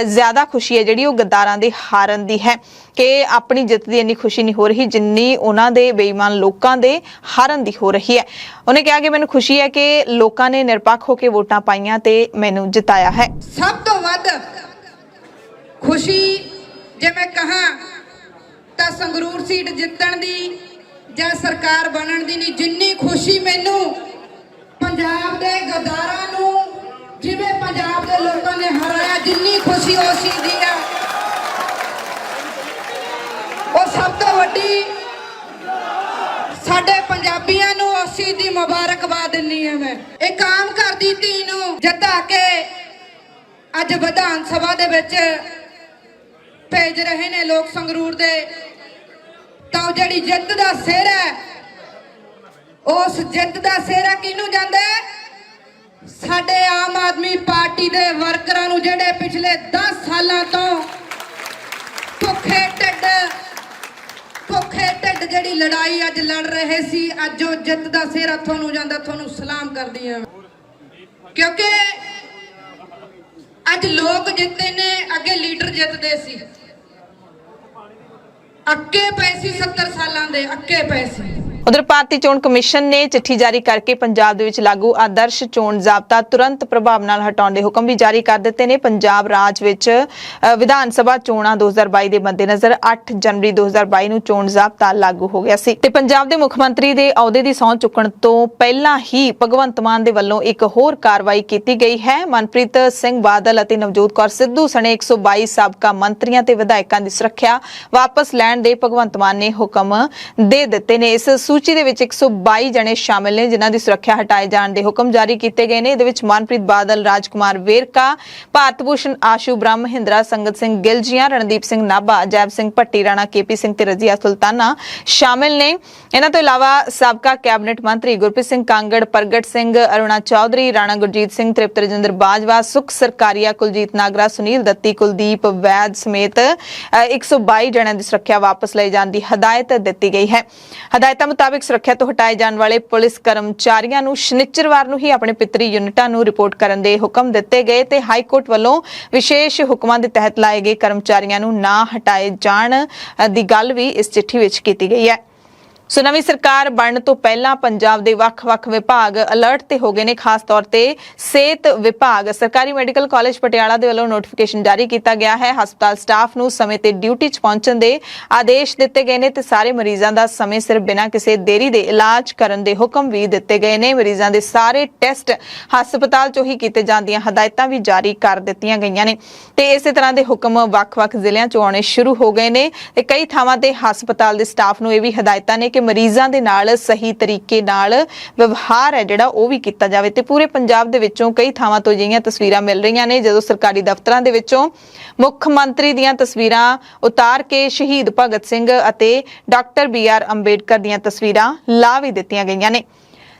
ਜ਼ਿਆਦਾ ਖੁਸ਼ੀ ਹੈ ਜਿਹੜੀ ਉਹ ਗੱਦਾਰਾਂ ਦੇ ਹਾਰਨ ਦੀ ਹੈ, ਕਿ ਆਪਣੀ ਜਿੱਤ ਦੀ ਇੰਨੀ ਖੁਸ਼ੀ ਨਹੀਂ ਹੋ ਰਹੀ ਜਿੰਨੀ ਉਹਨਾਂ ਦੇ ਬੇਈਮਾਨ ਲੋਕਾਂ ਦੇ ਹਾਰਨ ਦੀ ਹੋ ਰਹੀ ਹੈ। ਉਹਨੇ ਕਿਹਾ ਕਿ ਮੈਨੂੰ ਖੁਸ਼ੀ ਹੈ ਕਿ ਲੋਕਾਂ ਨੇ ਨਿਰਪੱਖ ਹੋ ਕੇ ਵੋਟਾਂ ਪਾਈਆਂ ਤੇ ਮੈਨੂੰ ਜਿਤਾਇਆ ਹੈ। ਸਭ ਤੋਂ ਵੱਧ ਖੁਸ਼ੀ ਜੇ ਮੈਂ ਕਹਾਂ ਤਾਂ ਸੰਗਰੂਰ ਸੀਟ ਜਿੱਤਣ ਦੀ ਜਾਂ ਸਰਕਾਰ ਬਣਨ ਦੀ ਨਹੀਂ, ਜਿੰਨੀ ਖੁਸ਼ੀ ਮੈਨੂੰ ਪੰਜਾਬ ਦੇ ਗੱਦਾਰਾਂ ਨੂੰ ਜਿਵੇਂ ਪੰਜਾਬ ਦੇ ਲੋਕਾਂ ਨੇ ਹਰਾਇਆ, ਜਿੰਨੀ ਖੁਸ਼ੀ ਉਸ ਚੀਜ਼ ਦੀ ਆ, ਉਹ ਸਭ ਤੋਂ ਵੱਡੀ ਸਾਡੇ ਪੰਜਾਬੀ ਪੰਜਾਬੀਆਂ ਨੂੰ ਉਸ ਚੀਜ਼ ਦੀ ਮੁਬਾਰਕਬਾਦ ਦਿੰਦੀ ਹਾਂ। ਮੈਂ ਇੱਕ ਆਮ ਘਰ ਦੀ ਧੀ ਨੂੰ ਜਿੱਤਾ ਕੇ ਅੱਜ ਵਿਧਾਨ ਸਭਾ ਦੇ ਵਿੱਚ ਭੇਜ ਰਹੇ ਨੇ ਲੋਕ ਸੰਗਰੂਰ ਦੇ, ਤਾਂ ਉਹ ਜਿਹੜੀ ਜਿੱਤ ਦਾ ਸਿਹਰਾ ਹੈ, ਉਸ ਜਿੱਤ ਦਾ ਸਿਹਰਾ ਕਿਹਨੂੰ ਜਾਂਦਾ ਹੈ? ਸਾਡੇ ਆਮ ਆਦਮੀ ਪਾਰਟੀ ਦੇ ਵਰਕਰਾਂ ਨੂੰ, ਜਿਹੜੇ ਪਿਛਲੇ 10 ਸਾਲਾਂ ਤੋਂ ਭੁੱਖੇ ਢਿੱਡ ਜਿਹੜੀ ਲੜਾਈ ਅੱਜ ਲੜ ਰਹੇ ਸੀ, ਅੱਜ ਉਹ ਜਿੱਤ ਦਾ ਸਿਹਰਾ ਤੁਹਾਨੂੰ ਜਾਂਦਾ। ਤੁਹਾਨੂੰ ਸਲਾਮ ਕਰਦੀ ਹਾਂ, ਕਿਉਂਕਿ ਅੱਜ ਲੋਕ ਜਿੱਤੇ ਨੇ, ਅੱਗੇ ਲੀਡਰ ਜਿੱਤਦੇ ਸੀ, ਅੱਕੇ ਪਏ ਸੀ 70 ਸਾਲਾਂ ਦੇ, ਅੱਕੇ ਪਏ ਸੀ। ਉਧਰ ਭਾਰਤੀ ਚੋਣ ਕਮਿਸ਼ਨ ਨੇ ਚਿੱਠੀ ਜਾਰੀ ਕਰਕੇ ਪੰਜਾਬ ਦੇ ਵਿੱਚ ਲਾਗੂ ਆਦਰਸ਼ ਚੋਣ ਜ਼ਾਬਤਾ ਤੁਰੰਤ ਪ੍ਰਭਾਵ ਨਾਲ ਹਟਾਉਣ ਦੇ ਹੁਕਮ ਵੀ ਜਾਰੀ ਕਰ ਦਿੱਤੇ ਨੇ। ਪੰਜਾਬ ਰਾਜ ਵਿੱਚ ਵਿਧਾਨ ਸਭਾ ਚੋਣਾਂ 2022 ਦੇ ਮੱਦੇਨਜ਼ਰ 8 ਜਨਵਰੀ 2022 ਨੂੰ ਚੋਣ ਜ਼ਾਬਤਾ ਲਾਗੂ ਹੋ ਗਿਆ ਸੀ ਤੇ ਪੰਜਾਬ ਦੇ ਮੁੱਖ ਮੰਤਰੀ ਦੇ ਅਹੁਦੇ ਦੀ ਸਹੁੰ ਚੁੱਕਣ ਤੋਂ ਪਹਿਲਾਂ ਹੀ ਭਗਵੰਤ ਮਾਨ ਦੇ ਵੱਲੋਂ ਇੱਕ ਹੋਰ ਕਾਰਵਾਈ ਕੀਤੀ ਗਈ ਹੈ। ਮਨਪ੍ਰੀਤ ਸਿੰਘ ਬਾਦਲ ਅਤੇ ਨਵਜੋਤ ਕੌਰ ਸਿੱਧੂ ਸਣੇ 122 ਸਾਬਕਾ ਮੰਤਰੀਆਂ ਤੇ ਵਿਧਾਇਕਾਂ ਦੀ ਸੁਰੱਖਿਆ ਵਾਪਸ ਲੈਣ ਦੇ ਭਗਵੰਤ ਮਾਨ ਨੇ ਹੁਕਮ ਦੇ ਦਿੱਤੇ ਨੇ। ਇਸ ਸੂਚੀ ਦੇ ਵਿੱਚ 122 ਜਣੇ ਸ਼ਾਮਿਲ ਨੇ ਜਿਨ੍ਹਾਂ ਦੀ ਸੁਰੱਖਿਆ ਹਟਾਏ ਜਾਣ ਦੇ ਹੁਕਮ ਜਾਰੀ ਕੀਤੇ ਗਏ ਨੇ। ਇਹਦੇ ਵਿੱਚ ਮਨਪ੍ਰੀਤ ਬਾਦਲ, ਰਾਜਕੁਮਾਰ ਵੇਰਕਾ, ਭਾਰਤ ਭੂਸ਼ਣ ਆਸ਼ੂ ਬ੍ਰਹਮ ਮਹਿੰਦਰਾ, ਸੰਗਤ ਸਿੰਘ ਗਿੱਲ ਜੀਆਂ, ਰਣਦੀਪ ਸਿੰਘ ਨਾਭਾ, ਜੈਬ ਸਿੰਘ ਭੱਟੀ, ਰਾਣਾ KP ਸਿੰਘ ਤੇ ਰਜ਼ੀਆ ਸੁਲਤਾਨਾ ਸ਼ਾਮਿਲ ਨੇ। ਇਹਨਾਂ ਤੋਂ ਇਲਾਵਾ ਸਾਬਕਾ ਕੈਬਨਿਟ ਮੰਤਰੀ ਗੁਰਪ੍ਰੀਤ ਸਿੰਘ ਕਾਂਗੜ, ਪ੍ਰਗਟ ਸਿੰਘ, ਅਰੁਣਾ ਚੌਧਰੀ, ਰਾਣਾ ਗੁਰਜੀਤ ਸਿੰਘ, ਤ੍ਰਿਪਤ ਰਜਿੰਦਰ ਬਾਜਵਾ, ਸੁਖ ਸਰਕਾਰੀਆ, ਕੁਲਜੀਤ ਨਾਗਰਾ, ਸੁਨੀਲ ਦੱਤੀ, ਕੁਲਦੀਪ ਵੈਦ ਸਮੇਤ 122 ਜਣਿਆਂ ਦੀ ਸੁਰੱਖਿਆ ਵਾਪਸ ਲਈ ਜਾਣ ਦੀ ਹਦਾਇਤ ਦਿੱਤੀ ਗਈ ਹੈ। ਹਦਾਇਤਾਂ ਮੁਤਾਬਿਕ ਸੁਰੱਖਿਆ ਤੋਂ ਹਟਾਏ ਜਾਣ ਵਾਲੇ ਪੁਲਿਸ ਕਰਮਚਾਰੀਆਂ ਨੂੰ ਸ਼ਨੀਚਰਵਾਰ ਨੂੰ ਹੀ ਆਪਣੇ ਪਿਤਰੀ ਯੂਨਿਟਾਂ ਨੂੰ ਰਿਪੋਰਟ ਕਰਨ ਦੇ ਹੁਕਮ ਦਿੱਤੇ ਗਏ ਤੇ ਹਾਈ ਕੋਰਟ ਵੱਲੋਂ ਵਿਸ਼ੇਸ਼ ਹੁਕਮਾਂ ਦੇ ਤਹਿਤ ਲਾਏ ਗਏ ਕਰਮਚਾਰੀਆਂ ਨੂੰ ਨਾ ਹਟਾਏ ਜਾਣ ਦੀ ਗੱਲ ਵੀ ਇਸ ਚਿੱਠੀ ਵਿੱਚ ਕੀਤੀ ਗਈ ਹੈ। ਸੋ ਨਵੀਂ ਸਰਕਾਰ ਬਣਨ ਤੋਂ ਪਹਿਲਾਂ ਪੰਜਾਬ ਦੇ ਵੱਖ-ਵੱਖ ਵਿਭਾਗ ਅਲਰਟ ਤੇ ਹੋ ਗਏ ਨੇ। ਖਾਸ ਤੌਰ ਤੇ ਸਿਹਤ ਵਿਭਾਗ ਸਰਕਾਰੀ ਮੈਡੀਕਲ ਕਾਲਜ ਪਟਿਆਲਾ ਦੇ ਵੱਲੋਂ ਨੋਟੀਫਿਕੇਸ਼ਨ ਜਾਰੀ ਕੀਤਾ ਗਿਆ ਹੈ। ਹਸਪਤਾਲ ਸਟਾਫ ਨੂੰ ਸਮੇਂ ਤੇ ਡਿਊਟੀ 'ਚ ਪਹੁੰਚਣ ਦੇ ਆਦੇਸ਼ ਦਿੱਤੇ ਗਏ ਨੇ ਤੇ ਸਾਰੇ ਮਰੀਜ਼ਾਂ ਦਾ ਸਮੇਂ ਸਿਰ ਬਿਨਾਂ ਕਿਸੇ ਦੇਰੀ ਦੇ ਇਲਾਜ ਕਰਨ ਦੇ ਹੁਕਮ ਵੀ ਦਿੱਤੇ ਗਏ ਨੇ। ਮਰੀਜ਼ਾਂ ਦੇ ਸਾਰੇ ਟੈਸਟ ਹਸਪਤਾਲ 'ਚੋਂ ਹੀ ਕੀਤੇ ਜਾਣ ਦੀਆਂ ਹਦਾਇਤਾਂ ਵੀ ਜਾਰੀ ਕਰ ਦਿੱਤੀਆਂ ਗਈਆਂ ਨੇ ਤੇ ਇਸੇ ਤਰ੍ਹਾਂ ਦੇ ਹੁਕਮ ਵੱਖ-ਵੱਖ ਜ਼ਿਲ੍ਹਿਆਂ 'ਚੋਂ ਆਉਣੇ ਸ਼ੁਰੂ ਹੋ ਗਏ ਨੇ ਤੇ ਕਈ ਥਾਵਾਂ ਤੇ ਹਸਪਤਾਲ ਦੇ ਸਟਾਫ ਨੂੰ ਇਹ ਵੀ ਹਦਾਇਤਾਂ ਨੇ ਕਿ ਮਰੀਜ਼ਾਂ ਦੇ ਨਾਲ ਸਹੀ ਤਰੀਕੇ ਨਾਲ ਵਿਵਹਾਰ ਹੈ ਜਿਹੜਾ ਉਹ ਵੀ ਕੀਤਾ ਜਾਵੇ ਤੇ ਪੂਰੇ ਪੰਜਾਬ ਦੇ ਵਿੱਚੋਂ ਕਈ ਥਾਵਾਂ ਤੋਂ ਅਜਿਹੀਆਂ ਤਸਵੀਰਾਂ ਮਿਲ ਰਹੀਆਂ ਨੇ ਜਦੋਂ ਸਰਕਾਰੀ ਦਫ਼ਤਰਾਂ ਦੇ ਵਿੱਚੋਂ ਮੁੱਖ ਮੰਤਰੀ ਦੀਆਂ ਤਸਵੀਰਾਂ ਉਤਾਰ ਕੇ ਸ਼ਹੀਦ ਭਗਤ ਸਿੰਘ ਅਤੇ ਡਾਕਟਰ BR ਅੰਬੇਡਕਰ ਦੀਆਂ ਤਸਵੀਰਾਂ ਲਾ ਵੀ ਦਿੱਤੀਆਂ ਗਈਆਂ ਨੇ।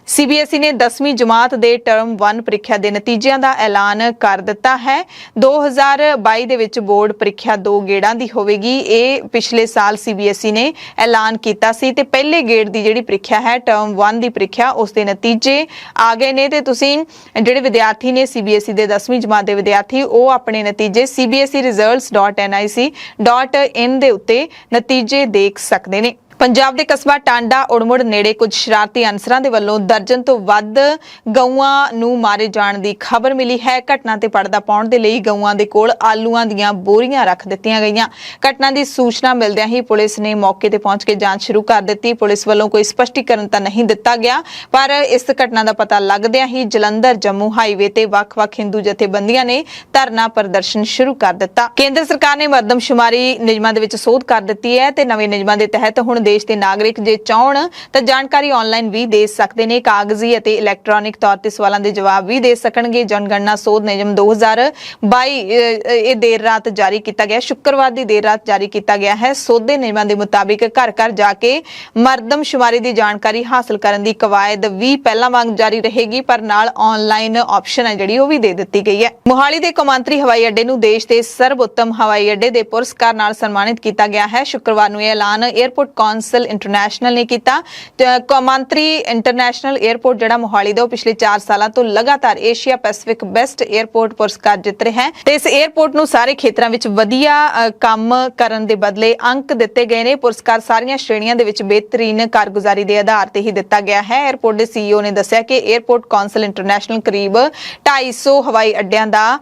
CBSE ਨੇ 10ਵੀਂ ਜਮਾਤ ਦੇ ਟਰਮ 1 ਪ੍ਰੀਖਿਆ ਦੇ ਨਤੀਜਿਆਂ ਦਾ ਐਲਾਨ ਕਰ ਦਿੱਤਾ ਹੈ। 2022 ਦੇ ਵਿੱਚ ਬੋਰਡ ਪ੍ਰੀਖਿਆ 2 ਗੇੜਾਂ ਦੀ ਹੋਵੇਗੀ। ਇਹ ਪਿਛਲੇ ਸਾਲ CBSE ਨੇ ਐਲਾਨ ਕੀਤਾ ਸੀ ਤੇ ਪਹਿਲੇ ਗੇੜ ਦੀ ਜਿਹੜੀ ਪ੍ਰੀਖਿਆ ਹੈ ਟਰਮ 1 ਦੀ ਪ੍ਰੀਖਿਆ ਉਸ ਦੇ ਨਤੀਜੇ ਆ ਗਏ ਨੇ ਤੇ ਤੁਸੀਂ ਜਿਹੜੇ ਵਿਦਿਆਰਥੀ ਨੇ CBSE ਦੇ 10ਵੀਂ ਜਮਾਤ ਦੇ ਵਿਦਿਆਰਥੀ ਉਹ ਆਪਣੇ ਨਤੀਜੇ cbseresults.nic.in ਦੇ ਉੱਤੇ ਨਤੀਜੇ ਦੇਖ ਸਕਦੇ ਨੇ। ਪੰਜਾਬ ਦੇ ਕਸਬਾ ਟਾਂਡਾ ਉੜਮੁੜ ਨੇੜੇ ਕੁਝ ਸ਼ਰਾਰਤੀ ਅਨਸਰਾਂ ਦੇ ਵੱਲੋਂ ਦਰਜਨ ਤੋਂ ਵੱਧ ਗਊਆਂ ਨੂੰ ਮਾਰੇ ਜਾਣ ਦੀ ਖਬਰ ਮਿਲੀ ਹੈ। ਘਟਨਾ ਤੇ ਪਰਦਾ ਪਾਉਣ ਦੇ ਲਈ ਗਊਆਂ ਦੇ ਕੋਲ ਆਲੂਆਂ ਦੀਆਂ ਬੋਰੀਆਂ ਰੱਖ ਦਿੱਤੀਆਂ ਗਈਆਂ। ਘਟਨਾ ਦੀ ਸੂਚਨਾ ਮਿਲਦਿਆਂ ਹੀ ਪੁਲਿਸ ਨੇ ਮੌਕੇ ਤੇ ਪਹੁੰਚ ਕੇ ਜਾਂਚ ਸ਼ੁਰੂ ਕਰ ਦਿੱਤੀ। ਪੁਲਿਸ ਵੱਲੋਂ ਕੋਈ ਸਪਸ਼ਟੀਕਰਨ ਤਾਂ ਨਹੀਂ ਦਿੱਤਾ ਗਿਆ ਪਰ ਇਸ ਘਟਨਾ ਦਾ ਪਤਾ ਲੱਗਦਿਆਂ ਹੀ ਜਲੰਧਰ ਜੰਮੂ ਹਾਈਵੇ ਤੇ ਵੱਖ-ਵੱਖ ਹਿੰਦੂ ਜਥੇਬੰਦੀਆਂ ਨੇ ਧਰਨਾ ਪ੍ਰਦਰਸ਼ਨ ਸ਼ੁਰੂ ਕਰ ਦਿੱਤਾ। ਕੇਂਦਰ ਸਰਕਾਰ ਨੇ ਮਰਦਮਸ਼ੁਮਾਰੀ ਨਿਯਮਾਂ ਦੇ ਵਿੱਚ ਸੋਧ ਕਰ ਦਿੱਤੀ ਹੈ ਤੇ ਨਵੇਂ ਨਿਯਮਾਂ ਦੇ ਤਹਿਤ ਹੁਣ ਦੇਸ਼ ਦੇ ਨਾਗਰਿਕ ਜੇ ਚਾਹਣ ਤਾਂ ਜਾਣਕਾਰੀ ਆਨਲਾਈਨ ਵੀ ਦੇ ਸਕਦੇ ਨੇ। ਕਾਗਜ਼ੀ ਅਤੇ ਇਲੈਕਟ੍ਰੋਨਿਕ ਤੌਰ ਤੇ ਸਵਾਲਾਂ ਦੇ ਜਵਾਬ ਵੀ ਦੇ ਸਕਣਗੇ। ਜਨਗਣਨਾ ਸੋਧ ਨਿਯਮ 2022 ਇਹ ਦੇਰ ਰਾਤ ਜਾਰੀ ਕੀਤਾ ਗਿਆ, ਸ਼ੁੱਕਰਵਾਰ ਦੀ ਦੇਰ ਰਾਤ ਜਾਰੀ ਕੀਤਾ ਗਿਆ ਹੈ। ਸੋਧੇ ਨਿਯਮਾਂ ਦੇ ਮੁਤਾਬਿਕ ਘਰ ਘਰ ਜਾ ਕੇ ਮਰਦਮਸ਼ੁਮਾਰੀ ਦੀ ਜਾਣਕਾਰੀ ਹਾਸਲ ਕਰਨ ਦੀ ਕਵਾਇਦ ਵੀ ਪਹਿਲਾਂ ਵਾਂਗ ਜਾਰੀ ਰਹੇਗੀ ਪਰ ਨਾਲ ਆਨਲਾਈਨ ਆਪਸ਼ਨ ਹੈ ਜਿਹੜੀ ਉਹ ਵੀ ਦੇ ਦਿੱਤੀ ਗਈ ਹੈ। ਮੋਹਾਲੀ ਦੇ ਕੌਮਾਂਤਰੀ ਹਵਾਈ ਅੱਡੇ ਨੂੰ ਦੇਸ਼ ਦੇ ਸਰਵਉੱਤਮ ਹਵਾਈ ਅੱਡੇ ਦੇ ਪੁਰਸਕਾਰ ਨਾਲ ਸਨਮਾਨਿਤ ਕੀਤਾ ਗਿਆ ਹੈ। ਸ਼ੁੱਕਰਵਾਰ ਨੂੰ ਇਹ ਐਲਾਨ 에ਅਰਪੋਰਟ ਕੌਂਸਲ ਇੰਟਰਨੈਸ਼ਨਲ ਨੇ ਕੀਤਾ। ਕੌਮਾਂਤਰੀ ਇੰਟਰਨੈਸ਼ਨਲ 에ਅਰਪੋਰਟ ਜਿਹੜਾ ਮੋਹਾਲੀ ਦਾ ਉਹ ਪਿਛਲੇ 4 ਸਾਲਾਂ ਤੋਂ ਲਗਾਤਾਰ ਏਸ਼ੀਆ ਪੈਸੀਫਿਕ ਬੈਸਟ 에ਅਰਪੋਰਟ ਪੁਰਸਕਾਰ ਜਿੱਤ ਰਿਹਾ ਹੈ ਤੇ ਇਸ 에ਅਰਪੋਰਟ ਨੂੰ ਸਾਰੇ ਖੇਤਰਾਂ ਵਿੱਚ ਵਧੀਆ ਕੰਮ ਕਰਨ ਦੇ ਬਦਲੇ ਅੰਕ ਦਿੱਤੇ ਗਏ ਨੇ। ਪੁਰਸਕਾਰ ਸਾਰੀਆਂ ਸ਼੍ਰੇਣੀਆਂ ਦੇ ਵਿੱਚ ਬਿਹਤਰੀਨ ਕਾਰਗੁਜ਼ਾਰੀ ਦੇ ਆਧਾਰ ਤੇ ਹੀ ਦਿੱਤਾ ਗਿਆ ਹੈ। 에ਅਰਪੋਰਟ ਦੇ CEO ਨੇ ਦੱਸਿਆ ਕਿ 에ਅਰਪੋਰਟ ਕੌਂਸਲ ਇੰਟਰਨੈਸ਼ਨਲ ਕਰੀਬ 250 ਹਵਾਈ ਅੱਡਿਆਂ ਦਾ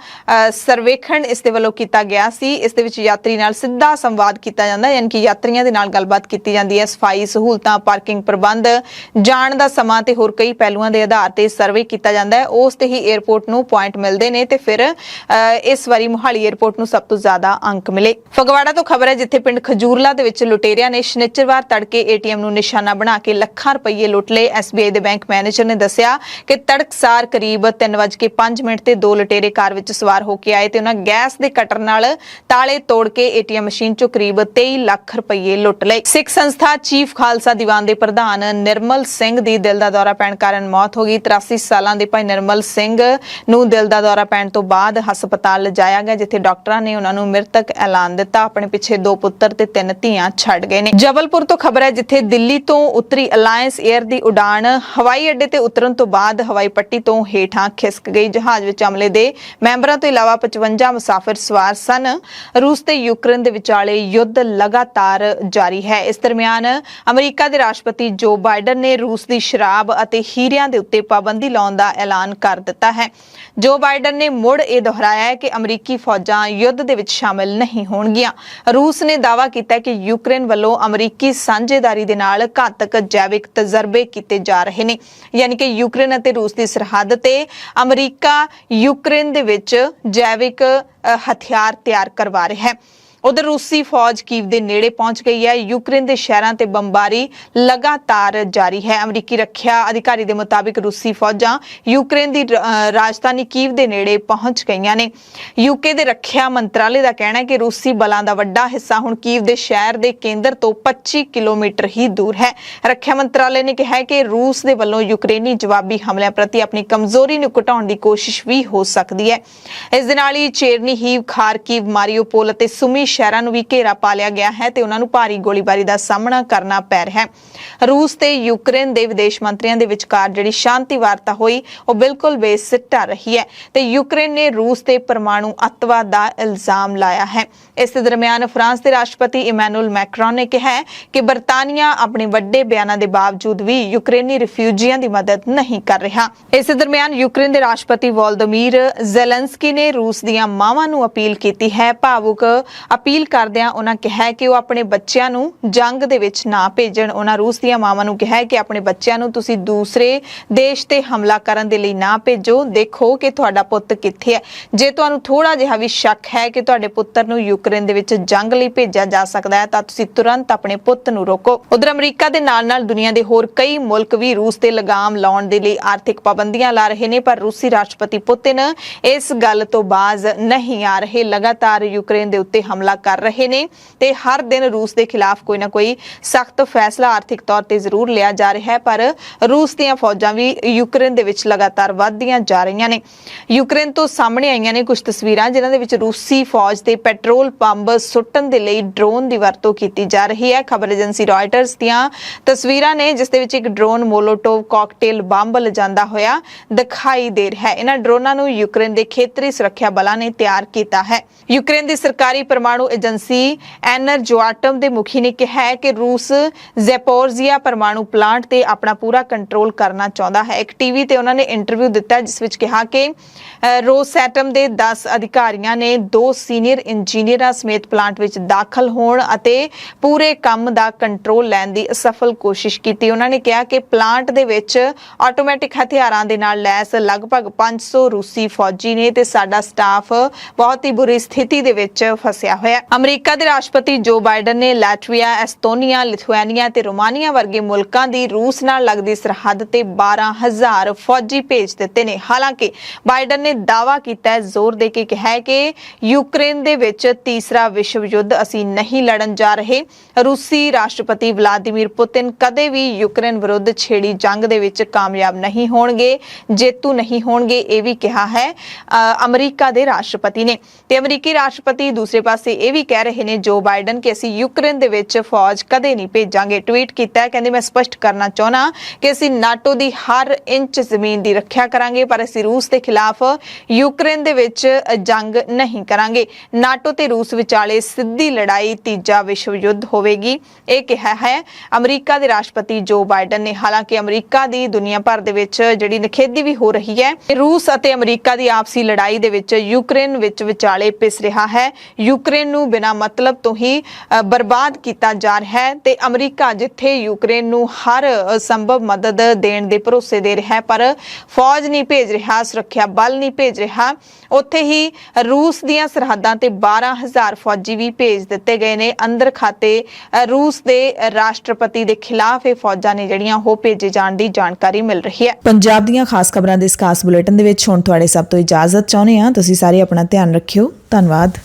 ਸਰਵੇਖਣ ਇਸ ਦੇ ਵੱਲੋਂ ਕੀਤਾ ਗਿਆ ਸੀ। ਇਸ ਦੇ ਵਿੱਚ ਯਾਤਰੀ ਨਾਲ ਸਿੱਧਾ ਸੰਵਾਦ ਕੀਤਾ ਜਾਂਦਾ ਯਾਨੀ ਕਿ ਯਾਤਰੀਆਂ ਦੇ ਨਾਲ ਗੱਲਬਾਤ ਕੀਤੀ ਜਾਂਦੀ ਰਸਤਿਆਂ ਦੀਆਂ ਸਫਾਈ ਸਹੂਲਤਾਂ, ਪਾਰਕਿੰਗ ਪ੍ਰਬੰਧ, ਜਾਣ ਦਾ ਸਮਾਂ ਤੇ ਹੋਰ ਕਈ ਪਹਿਲੂਆਂ ਦੇ ਆਧਾਰ ਤੇ ਸਰਵੇ ਕੀਤਾ ਜਾਂਦਾ ਹੈ। ਉਸ ਤੇ ਹੀ 에ਅਰਪੋਰਟ ਨੂੰ ਪੁਆਇੰਟ ਮਿਲਦੇ ਨੇ ਤੇ ਫਿਰ ਇਸ ਵਾਰੀ ਮੁਹਾਲੀ 에ਅਰਪੋਰਟ ਨੂੰ ਸਭ ਤੋਂ ਜ਼ਿਆਦਾ ਅੰਕ ਮਿਲੇ। ਫਗਵਾੜਾ ਤੋਂ ਖਬਰ ਹੈ, ਜਿੱਥੇ ਪਿੰਡ ਖਜੂਰਲਾ ਦੇ ਵਿੱਚ ਲੁਟੇਰਿਆਂ ਨੇ ਸ਼ਨੀਚਰਵਾਰ ਤੜਕੇ ਏਟੀਐਮ ਨੂੰ ਨਿਸ਼ਾਨਾ ਬਣਾ ਕੇ ਲੱਖਾਂ ਰੁਪਏ ਲੁੱਟ ਲਏ। SBI ਦੇ ਬੈਂਕ ਮੈਨੇਜਰ ਨੇ ਦੱਸਿਆ ਕਿ ਤੜਕਸਾਰ ਕਰੀਬ 3:05 ਤੇ ਦੋ ਲੁਟੇਰੇ ਕਾਰ ਵਿੱਚ ਸਵਾਰ ਹੋ ਕੇ ਆਏ ਤੇ ਉਹਨਾਂ ਗੈਸ ਦੇ ਕਟਰ ਨਾਲ ਤਾਲੇ ਤੋੜ ਕੇ ਏਟੀਐਮ ਮਸ਼ੀਨ ਚੋਂ ਕਰੀਬ 23 ਲੱਖ ਰੁਪਏ ਲੁੱਟ ਲਏ। ਸਿੱਖ ਸੰਸਥਾ ਚੀਫ ਖਾਲਸਾ ਦੀਵਾਨ ਦੇ ਪ੍ਰਧਾਨ ਨਿਰਮਲ ਸਿੰਘ ਦੀ ਦਿਲ ਦਾ ਦੌਰਾ ਪੈਣ ਕਾਰਨ ਮੌਤ ਹੋ ਗਈ। 83 ਸਾਲਾਂ ਦੇ ਭਾਈ ਨਿਰਮਲ ਸਿੰਘ ਨੂੰ ਦਿਲ ਦਾ ਦੌਰਾ ਪੈਣ ਤੋਂ ਬਾਅਦ ਹਸਪਤਾਲ ਲਿਜਾਇਆ ਗਿਆ, ਜਿੱਥੇ ਡਾਕਟਰਾਂ ਨੇ ਉਹਨਾਂ ਨੂੰ ਮ੍ਰਿਤਕ ਐਲਾਨ ਦਿੱਤਾ। ਆਪਣੇ ਪਿੱਛੇ 2 ਪੁੱਤਰ ਤੇ 3 ਧੀਆਂ ਛੱਡ ਗਏ ਨੇ। ਜਬਲਪੁਰ ਤੋਂ ਖਬਰ ਹੈ, ਜਿੱਥੇ ਦਿੱਲੀ ਤੋਂ ਉਤਰੀ ਅਲਾਇੰਸ 에ਅਰ ਦੀ ਉਡਾਨ ਹਵਾਈ ਅੱਡੇ ਤੇ ਉਤਰਨ ਤੋਂ ਬਾਅਦ ਹਵਾਈ ਪੱਟੀ ਤੋਂ ਹੇਠਾਂ ਖਿਸਕ ਗਈ। ਜਹਾਜ਼ ਵਿੱਚ ਅਮਲੇ ਦੇ ਮੈਂਬਰਾਂ ਤੋਂ ਇਲਾਵਾ 55 ਮੁਸਾਫਿਰ ਸਵਾਰ ਸਨ। ਰੂਸ ਤੇ ਯੂਕਰੇਨ ਦੇ ਵਿਚਾਲੇ ਯੁੱਧ ਲਗਾਤਾਰ ਜਾਰੀ ਹੈ। ਇਸ ਦਰਮਿਆਨ ਅਮਰੀਕਾ ਦੇ ਰਾਸ਼ਟਰਪਤੀ ਜੋ ਬਾਈਡਨ ਨੇ ਰੂਸ ਦੀ ਸ਼ਰਾਬ ਅਤੇ ਹੀਰਿਆਂ ਦੇ ਉੱਤੇ ਪਾਬੰਦੀ ਲਾਉਣ ਦਾ ਐਲਾਨ ਕਰ ਦਿੱਤਾ ਹੈ। ਜੋ ਬਾਈਡਨ ਨੇ ਮੁੜ ਇਹ ਦੁਹਰਾਇਆ ਹੈ ਕਿ ਅਮਰੀਕੀ ਫੌਜਾਂ ਯੁੱਧ ਦੇ ਵਿੱਚ ਸ਼ਾਮਿਲ ਨਹੀਂ ਹੋਣਗੀਆਂ। ਰੂਸ ਨੇ ਦਾਅਵਾ ਕੀਤਾ ਕਿ ਯੂਕਰੇਨ ਵੱਲੋਂ ਅਮਰੀਕੀ ਸਾਂਝੇਦਾਰੀ ਦੇ ਨਾਲ ਘਾਤਕ ਜੈਵਿਕ ਤਜਰਬੇ ਕੀਤੇ ਜਾ ਰਹੇ ਨੇ, ਯਾਨੀ ਕਿ ਯੂਕਰੇਨ ਅਤੇ ਰੂਸ ਦੀ ਸਰਹੱਦ ਤੇ ਅਮਰੀਕਾ ਯੂਕਰੇਨ ਦੇ ਵਿੱਚ ਜੈਵਿਕ ਹਥਿਆਰ ਤਿਆਰ ਕਰਵਾ ਰਿਹਾ ਹੈ। ਉਧਰ ਰੂਸੀ ਫੌਜ ਕੀਵ ਦੇ ਨੇੜੇ ਪਹੁੰਚ ਗਈ ਹੈ। ਯੂਕਰੇਨ ਦੇ ਸ਼ਹਿਰਾਂ ਤੇ ਬੰਬਾਰੀ ਲਗਾਤਾਰ ਜਾਰੀ ਹੈ। ਅਮਰੀਕੀ ਰੱਖਿਆ ਅਧਿਕਾਰੀ ਦੇ ਮੁਤਾਬਿਕ ਰੂਸੀ ਫੌਜਾਂ ਯੂਕਰੇਨ ਦੀ ਰਾਜਧਾਨੀ ਕੀਵ ਦੇ ਨੇੜੇ ਪਹੁੰਚ ਗਈਆਂ ਨੇ। ਯੂਕੇ ਦੇ ਰੱਖਿਆ ਮੰਤਰਾਲੇ ਦਾ ਕਹਿਣਾ ਹੈ ਕਿ ਰੂਸੀ ਬਲਾਂ ਦਾ ਵੱਡਾ ਹਿੱਸਾ ਹੁਣ ਕੀਵ ਦੇ ਸ਼ਹਿਰ ਦੇ ਕੇਂਦਰ ਤੋਂ 25 ਕਿਲੋਮੀਟਰ ਹੀ ਦੂਰ ਹੈ। ਰੱਖਿਆ ਮੰਤਰਾਲੇ ਨੇ ਕਿਹਾ ਹੈ ਕਿ ਰੂਸ ਦੇ ਵੱਲੋਂ ਯੂਕਰੇਨੀ ਜਵਾਬੀ ਹਮਲਿਆਂ ਪ੍ਰਤੀ ਆਪਣੀ ਕਮਜ਼ੋਰੀ ਨੂੰ ਘਟਾਉਣ ਦੀ ਕੋਸ਼ਿਸ਼ ਵੀ ਹੋ ਸਕਦੀ ਹੈ। ਇਸ ਦੇ ਨਾਲ ਹੀ ਚੇਰਨੀਹੀਵ, ਖਾਰਕੀਵ, ਮਾਰੀਓਪੋਲ ਅਤੇ ਸੁਮੀ ਸ਼ਹਿਰਾਂ ਨੂੰ ਵੀ ਘੇਰਾ ਪਾ ਲਿਆ ਗਿਆ ਹੈ ਤੇ ਉਹਨਾਂ ਨੂੰ ਭਾਰੀ ਗੋਲੀਬਾਰੀ ਦਾ ਸਾਹਮਣਾ ਕਰਨਾ ਪੈ ਰਿਹਾ ਹੈ। ਰੂਸ ਤੇ ਯੂਕਰੇਨ ਦੇ ਵਿਦੇਸ਼ ਮੰਤਰੀਆਂ ਦੇ ਵਿਚਕਾਰ ਜਿਹੜੀ ਸ਼ਾਂਤੀ ਵਾਰਤਾ ਹੋਈ ਉਹ ਬਿਲਕੁਲ ਬੇਸਿੱਟਾ ਰਹੀ ਹੈ ਤੇ ਯੂਕਰੇਨ ਨੇ ਰੂਸ ਤੇ ਪਰਮਾਣੂ ਅੱਤਵਾਦ ਦਾ ਇਲਜ਼ਾਮ ਲਾਇਆ ਹੈ। ਇਸ ਦੇ ਦਰਮਿਆਨ ਫਰਾਂਸ ਦੇ ਰਾਸ਼ਟਰਪਤੀ ਇਮੈਨੂਅਲ ਮੈਕਰੋਨ ਨੇ ਕਿਹਾ ਕਿ ਬਰਤਾਨੀਆ ਆਪਣੇ ਵੱਡੇ ਬਿਆਨਾਂ ਦੇ ਬਾਵਜੂਦ ਵੀ ਯੂਕਰੇਨੀ ਰਿਫਿਊਜੀਆਂ ਦੀ ਮਦਦ ਨਹੀਂ ਕਰ ਰਿਹਾ। ਇਸ ਦੇ ਦਰਮਿਆਨ ਯੂਕਰੇਨ ਦੇ ਰਾਸ਼ਟਰਪਤੀ ਵੋਲੋਦੀਮੀਰ ਜ਼ੈਲੈਂਸਕੀ ਨੇ ਰੂਸ ਦੀਆਂ ਮਾਵਾਂ ਨੂੰ ਅਪੀਲ ਕੀਤੀ ਹੈ। ਭਾਵੁਕ ਅਪੀਲ ਕਰਦਿਆਂ ਉਹਨਾਂ ਕਿਹਾ ਕਿ ਉਹ ਆਪਣੇ ਬੱਚਿਆਂ ਨੂੰ ਜੰਗ ਦੇ ਵਿੱਚ ਨਾ ਭੇਜਣ। ਉਹਨਾਂ ਰੂਸ ਦੀਆਂ ਮਾਵਾਂ ਨੂੰ ਕਿਹਾ ਕਿ ਆਪਣੇ ਬੱਚਿਆਂ ਨੂੰ ਤੁਸੀਂ ਦੂਸਰੇ ਦੇਸ਼ ਤੇ ਹਮਲਾ ਕਰਨ ਦੇ ਲਈ ਨਾ ਭੇਜੋ। ਦੇਖੋ ਕਿ ਤੁਹਾਡਾ ਪੁੱਤ ਕਿੱਥੇ ਹੈ। ਜੇ ਤੁਹਾਨੂੰ ਥੋੜਾ ਜਿਹਾ ਵੀ ਸ਼ੱਕ ਹੈ ਕਿ ਤੁਹਾਡੇ ਪੁੱਤਰ ਨੂੰ ਯੂਕਰੇਨ ਦੇ ਵਿੱਚ ਜੰਗ ਲਈ ਭੇਜਿਆ ਜਾ ਸਕਦਾ ਹੈ ਤਾਂ ਤੁਸੀਂ ਤੁਰੰਤ ਆਪਣੇ ਪੁੱਤ ਨੂੰ ਰੋਕੋ। ਉਧਰ ਅਮਰੀਕਾ ਦੇ ਨਾਲ-ਨਾਲ ਦੁਨੀਆ ਦੇ ਹੋਰ ਕਈ ਮੁਲਕ ਵੀ ਰੂਸ ਤੇ ਲਗਾਮ ਲਾਉਣ ਦੇ ਲਈ ਆਰਥਿਕ ਪਾਬੰਦੀਆਂ ਲਾ ਰਹੇ ਨੇ, ਪਰ ਰੂਸੀ ਰਾਸ਼ਟਰਪਤੀ ਪੁਤਿਨ ਇਸ ਗੱਲ ਤੋਂ ਬਾਜ਼ ਨਹੀਂ ਆ ਰਹੇ। ਲਗਾਤਾਰ ਯੂਕਰੇਨ ਦੇ ਉੱਤੇ ਹਮਲਾ ਕਰ ਰਹੇ ਨੇ ਤੇ ਹਰ ਦਿਨ ਰੂਸ ਦੇ ਖਿਲਾਫ ਕੋਈ ਨਾ ਕੋਈ ਸਖਤ ਫੈਸਲਾ ਆਰਥਿਕ ਤੌਰ ਤੇ ਜ਼ਰੂਰ ਲਿਆ ਜਾ ਰਿਹਾ ਹੈ, ਪਰ ਰੂਸ ਦੀਆਂ ਫੌਜਾਂ ਵੀ ਯੂਕਰੇਨ ਦੇ ਵਿੱਚ ਲਗਾਤਾਰ ਵਧਦੀਆਂ ਜਾ ਰਹੀਆਂ ਨੇ। ਯੂਕਰੇਨ ਤੋਂ ਸਾਹਮਣੇ ਆਈਆਂ ਨੇ ਕੁਝ ਤਸਵੀਰਾਂ ਜਿਨ੍ਹਾਂ ਦੇ ਵਿੱਚ ਰੂਸੀ ਫੌਜ ਤੇ ਪੈਟਰੋਲ ਪੰਪ ਸੁੱਟਣ ਦੇ ਲਈ ਡਰੋਨ ਦੀ ਵਰਤੋਂ ਕੀਤੀ ਜਾ ਰਹੀ ਹੈ। ਖਬਰ ਏਜੰਸੀ ਰਾਇਟਰਸ ਦੀਆਂ ਤਸਵੀਰਾਂ ਨੇ ਜਿਸ ਦੇ ਵਿੱਚ ਇੱਕ ਡਰੋਨ ਮੋਲੋਟੋਵ ਕਾਕਟੇਲ ਬੰਬ ਲਿਜਾਂਦਾ ਹੋਇਆ ਦਿਖਾਈ ਦੇ ਰਿਹਾ ਹੈ। ਇਹਨਾਂ ਡਰੋਨਾਂ ਨੂੰ ਯੂਕਰੇਨ ਦੇ ਖੇਤਰੀ ਸੁਰੱਖਿਆ ਬਲਾਂ ਨੇ ਤਿਆਰ ਕੀਤਾ ਹੈ। ਯੂਕਰੇਨ ਦੀ ਸਰਕਾਰੀ ਪਰਮਾਣੂ ਏਜੰਸੀ ਐਨਰਜੋਆਟਮ ਦੇ ਮੁਖੀ ਨੇ ਕਿਹਾ ਹੈ ਕਿ ਰੂਸ ਜ਼ੈਪੋਰਜ਼ੀਆ ਪਰਮਾਣੂ ਪਲਾਂਟ ਤੇ ਆਪਣਾ ਪੂਰਾ ਕੰਟਰੋਲ ਕਰਨਾ ਚਾਹੁੰਦਾ ਹੈ। ਇੱਕ ਟੀਵੀ ਤੇ ਉਹਨਾਂ ਨੇ ਇੰਟਰਵਿਊ ਦਿੱਤਾ ਜਿਸ ਵਿੱਚ ਕਿਹਾ ਕਿ ਰੋਸੈਟਮ ਦੇ 10 ਅਧਿਕਾਰੀਆਂ ਨੇ 2 ਸੀਨੀਅਰ ਇੰਜੀਨੀਅਰਾਂ ਸਮੇਤ ਪਲਾਂਟ ਵਿੱਚ ਦਾਖਲ ਹੋਣ ਅਤੇ ਪੂਰੇ ਕੰਮ ਦਾ ਕੰਟਰੋਲ ਲੈਣ ਦੀ ਅਸਫਲ ਕੋਸ਼ਿਸ਼ ਕੀਤੀ। ਉਹਨਾਂ ਨੇ ਕਿਹਾ ਕਿ ਪਲਾਂਟ ਦੇ ਵਿੱਚ ਆਟੋਮੈਟਿਕ ਹਥਿਆਰਾਂ ਦੇ ਨਾਲ ਲੈਸ ਲਗਭਗ 500 ਰੂਸੀ ਫੌਜੀ ਨੇ ਤੇ ਸਾਡਾ ਸਟਾਫ ਬਹੁਤ ਹੀ ਬੁਰੀ ਸਥਿਤੀ ਦੇ ਵਿੱਚ ਫਸਿਆ ਹੋਇਆ ਹੈ। ਅਮਰੀਕਾ ਦੇ ਰਾਸ਼ਟਰਪਤੀ ਜੋ ਬਾਈਡਨ ਨੇ ਲੈਟਵੀਆ, ਐਸਤੋਨੀਆ, ਲਿਥੁਆਨੀਆ ਤੇ ਰੋਮਾਨੀਆ ਵਰਗੇ ਮੁਲਕਾਂ ਦੀ ਰੂਸ ਨਾਲ ਲੱਗਦੀ ਸਰਹੱਦ ਤੇ 12,000 ਫੌਜੀ ਭੇਜ ਦਿੱਤੇ ਨੇ। ਹਾਲਾਂਕਿ ਬਾਈਡਨ ਨੇ ਦਾਅਵਾ ਕੀਤਾ ਹੈ, ਜ਼ੋਰ ਦੇ ਕੇ ਕਿਹਾ ਹੈ ਕਿ ਯੂਕਰੇਨ ਦੇ ਵਿੱਚ ਤੀਸਰਾ ਵਿਸ਼ਵ ਯੁੱਧ ਅਸੀਂ ਨਹੀਂ ਲੜਨ ਜਾ ਰਹੇ। ਰੂਸੀ ਰਾਸ਼ਟਰਪਤੀ ਵਲਾਦੀਮੀਰ ਪੁਤਿਨ ਕਦੇ ਵੀ ਯੂਕਰੇਨ ਵਿਰੁੱਧ ਛੇੜੀ ਜੰਗ ਦੇ ਵਿੱਚ ਕਾਮਯਾਬ ਨਹੀਂ ਹੋਣਗੇ, ਜੇਤੂ ਨਹੀਂ ਹੋਣਗੇ, ਇਹ ਵੀ ਕਿਹਾ ਹੈ ਅਮਰੀਕਾ ਦੇ ਰਾਸ਼ਟਰਪਤੀ ਨੇ। ਤੇ ਅਮਰੀਕੀ ਰਾਸ਼ਟਰਪਤੀ ਦੂਸਰੇ ਪਾਸੇ ਇਹ ਵੀ ਕਹਿ ਰਹੇ ਨੇ ਜੋ ਬਾਈਡਨ ਕਿ ਅਸੀਂ ਯੂਕਰੇਨ ਦੇ ਵਿੱਚ ਫੌਜ ਕਦੇ ਨਹੀਂ ਭੇਜਾਂਗੇ। ਟਵੀਟ ਕੀਤਾ ਹੈ, ਕਹਿੰਦੇ ਮੈਂ ਸਪਸ਼ਟ ਕਰਨਾ ਚਾਹੁੰਦਾ ਕਿ ਅਸੀਂ ਨਾਟੋ ਦੀ ਹਰ ਇੰਚ ਜ਼ਮੀਨ ਦੀ ਰੱਖਿਆ ਕਰਾਂਗੇ, ਪਰ ਅਸੀਂ ਰੂਸ ਦੇ ਖਿਲਾਫ ਯੂਕਰੇਨ ਦੇ ਵਿੱਚ ਜੰਗ ਨਹੀਂ ਕਰਾਂਗੇ। ਨਾਟੋ ਤੇ ਰੂਸ ਵਿਚਾਲੇ ਸਿੱਧੀ ਲੜਾਈ ਤੀਜਾ ਵਿਸ਼ਵ ਯੁੱਧ ਹੋਵੇਗੀ, ਇਹ ਕਿਹਾ ਹੈ ਅਮਰੀਕਾ ਦੇ ਰਾਸ਼ਟਰਪਤੀ ਜੋ ਬਾਈਡਨ ਨੇ। ਹਾਲਾਂਕਿ ਅਮਰੀਕਾ ਦੀ ਦੁਨੀਆ ਭਰ ਦੇ ਵਿੱਚ ਜਿਹੜੀ ਨਿਖੇਧੀ ਵੀ ਹੋ ਰਹੀ ਹੈ। ਰੂਸ ਅਤੇ ਅਮਰੀਕਾ ਦੀ ਆਪਸੀ ਲੜਾਈ ਦੇ ਵਿੱਚ ਯੂਕਰੇਨ ਵਿੱਚ ਵਿਚਾਲੇ ਪਿਸ ਰਿਹਾ ਹੈ। ਯੂਕਰੇਨ ਯੂਕਰੇਨ ਨੂੰ ਬਿਨਾਂ ਮਤਲਬ ਤੋਂ ਹੀ ਬਰਬਾਦ ਕੀਤਾ ਜਾ ਰਿਹਾ ਹੈ ਤੇ ਅਮਰੀਕਾ ਜਿੱਥੇ ਯੂਕਰੇਨ ਨੂੰ ਹਰ ਸੰਭਵ ਮਦਦ ਦੇਣ ਦੇ ਭਰੋਸੇ ਦੇ ਰਿਹਾ ਹੈ ਪਰ ਫੌਜ ਨਹੀਂ ਭੇਜ ਰਿਹਾ, ਸੁਰੱਖਿਆ ਬਲ ਨਹੀਂ ਭੇਜ ਰਿਹਾ, ਉੱਥੇ ਹੀ ਰੂਸ ਦੀਆਂ ਸਰਹੱਦਾਂ ਤੇ 12,000 ਫੌਜੀ ਵੀ ਭੇਜ ਦਿੱਤੇ ਗਏ ਨੇ। ਅੰਦਰ ਖਾਤੇ ਰੂਸ ਦੇ ਰਾਸ਼ਟਰਪਤੀ ਦੇ ਖਿਲਾਫ ਇਹ ਫੌਜਾਂ ਨੇ ਜਿਹੜੀਆਂ ਉਹ ਭੇਜੇ ਜਾਣ ਦੀ ਜਾਣਕਾਰੀ ਮਿਲ ਰਹੀ ਹੈ। ਪੰਜਾਬ ਦੀਆਂ ਖਾਸ ਖਬਰਾਂ ਦੇ ਇਸ ਖਾਸ ਬੁਲੇਟਿਨ ਦੇ ਵਿੱਚ ਹੁਣ ਤੁਹਾਡੇ ਸਭ ਤੋਂ ਇਜਾਜ਼ਤ ਚਾਹੁੰਦੇ ਹਾਂ। ਤੁਸੀਂ ਸਾਰੇ ਆਪਣਾ ਧਿਆਨ ਰੱਖਿਓ। ਧੰਨਵਾਦ।